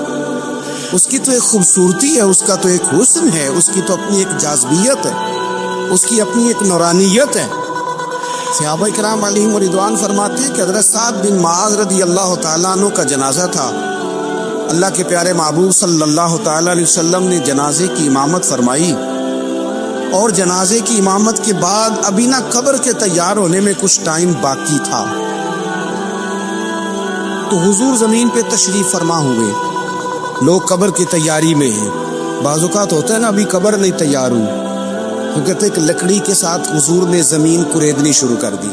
اس کی تو ایک خوبصورتی ہے، اس کا تو ایک حسن ہے، اس کی تو اپنی ایک جاذبیت ہے، اس کی اپنی ایک نورانیت ہے۔ صحابہ کرام علیہم رضوان فرماتے ہیں کہ حضرت سعد بن معاذ رضی اللہ تعالیٰ عنہ کا جنازہ تھا، اللہ کے پیارے محبوب صلی اللہ تعالیٰ علیہ وسلم نے جنازے کی امامت فرمائی، اور جنازے کی امامت کے بعد ابھی نہ قبر کے تیار ہونے میں کچھ ٹائم باقی تھا، تو حضور زمین پہ تشریف فرما ہوئے، لوگ قبر کی تیاری میں ہیں۔ بعض اوقات ہوتا ہے نا ابھی قبر نہیں تیار ہوئی، تو کہتے ایک لکڑی کے ساتھ حضور نے زمین کریدنی شروع کر دی،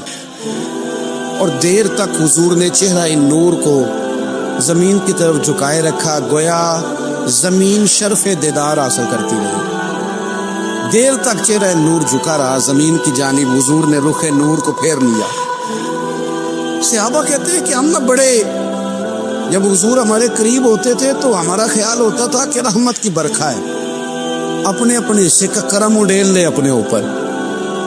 اور دیر تک حضور نے چہرہ نور کو زمین کی طرف جھکائے رکھا، گویا زمین شرف دیدار حاصل کرتی رہی۔ دیر تک چہرہ نور جھکا رہا زمین کی جانب، حضور نے رخ نور کو پھیر لیا۔ صحابہ کہتے ہیں کہ ہم نہ بڑے، جب حضور ہمارے قریب ہوتے تھے تو ہمارا خیال ہوتا تھا کہ رحمت کی برکھا ہے، اپنے اپنے حصے کا کرم اڈیل لے اپنے اوپر۔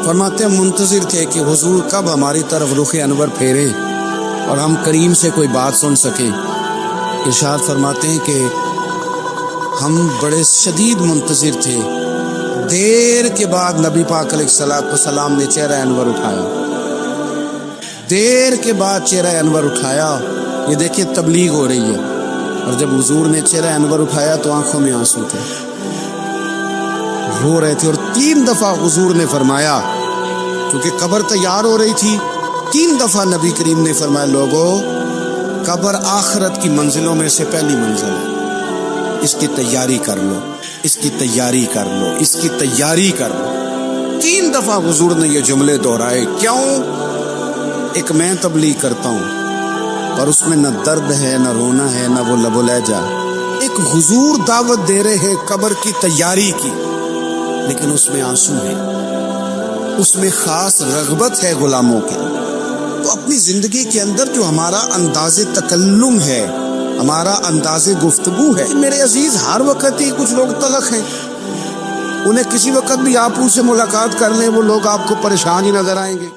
فرماتے ہیں منتظر تھے کہ حضور کب ہماری طرف رخ انور پھیرے اور ہم کریم سے کوئی بات سن سکیں۔ ارشاد فرماتے ہیں کہ ہم بڑے شدید منتظر تھے، دیر کے بعد نبی پاک علیہ الصلوۃ والسلام نے چہرہ انور اٹھایا۔ دیر کے بعد چہرہ انور اٹھایا. یہ دیکھیں تبلیغ ہو رہی ہے، اور جب حضور نے چہرہ انور اٹھایا تو آنکھوں میں آنسو تھے، رو رہے تھے. اور 3 دفعہ حضور نے فرمایا، کیونکہ قبر تیار ہو رہی تھی، 3 دفعہ نبی کریم نے فرمایا لوگوں قبر آخرت کی منزلوں میں سے پہلی منزل ہے، اس کی تیاری کر لو، اس کی تیاری کر لو، اس کی تیاری کر لو. 3 دفعہ حضور نے یہ جملے دہرائے. کیوں؟ ایک میں تبلیغ کرتا ہوں اور اس میں نہ درد ہے، نہ رونا ہے، نہ وہ لب و لہجہ. ایک حضور دعوت دے رہے ہیں قبر کی تیاری کی، لیکن اس میں آنسو ہے، اس میں خاص رغبت ہے غلاموں کی. تو اپنی زندگی کے اندر جو ہمارا انداز تکلم ہے، ہمارا انداز گفتگو ہے، میرے عزیز ہر وقت ہی کچھ لوگ تلخ ہیں، انہیں کسی وقت بھی آپ ان سے ملاقات کر لیں وہ لوگ آپ کو پریشان ہی نظر آئیں گے.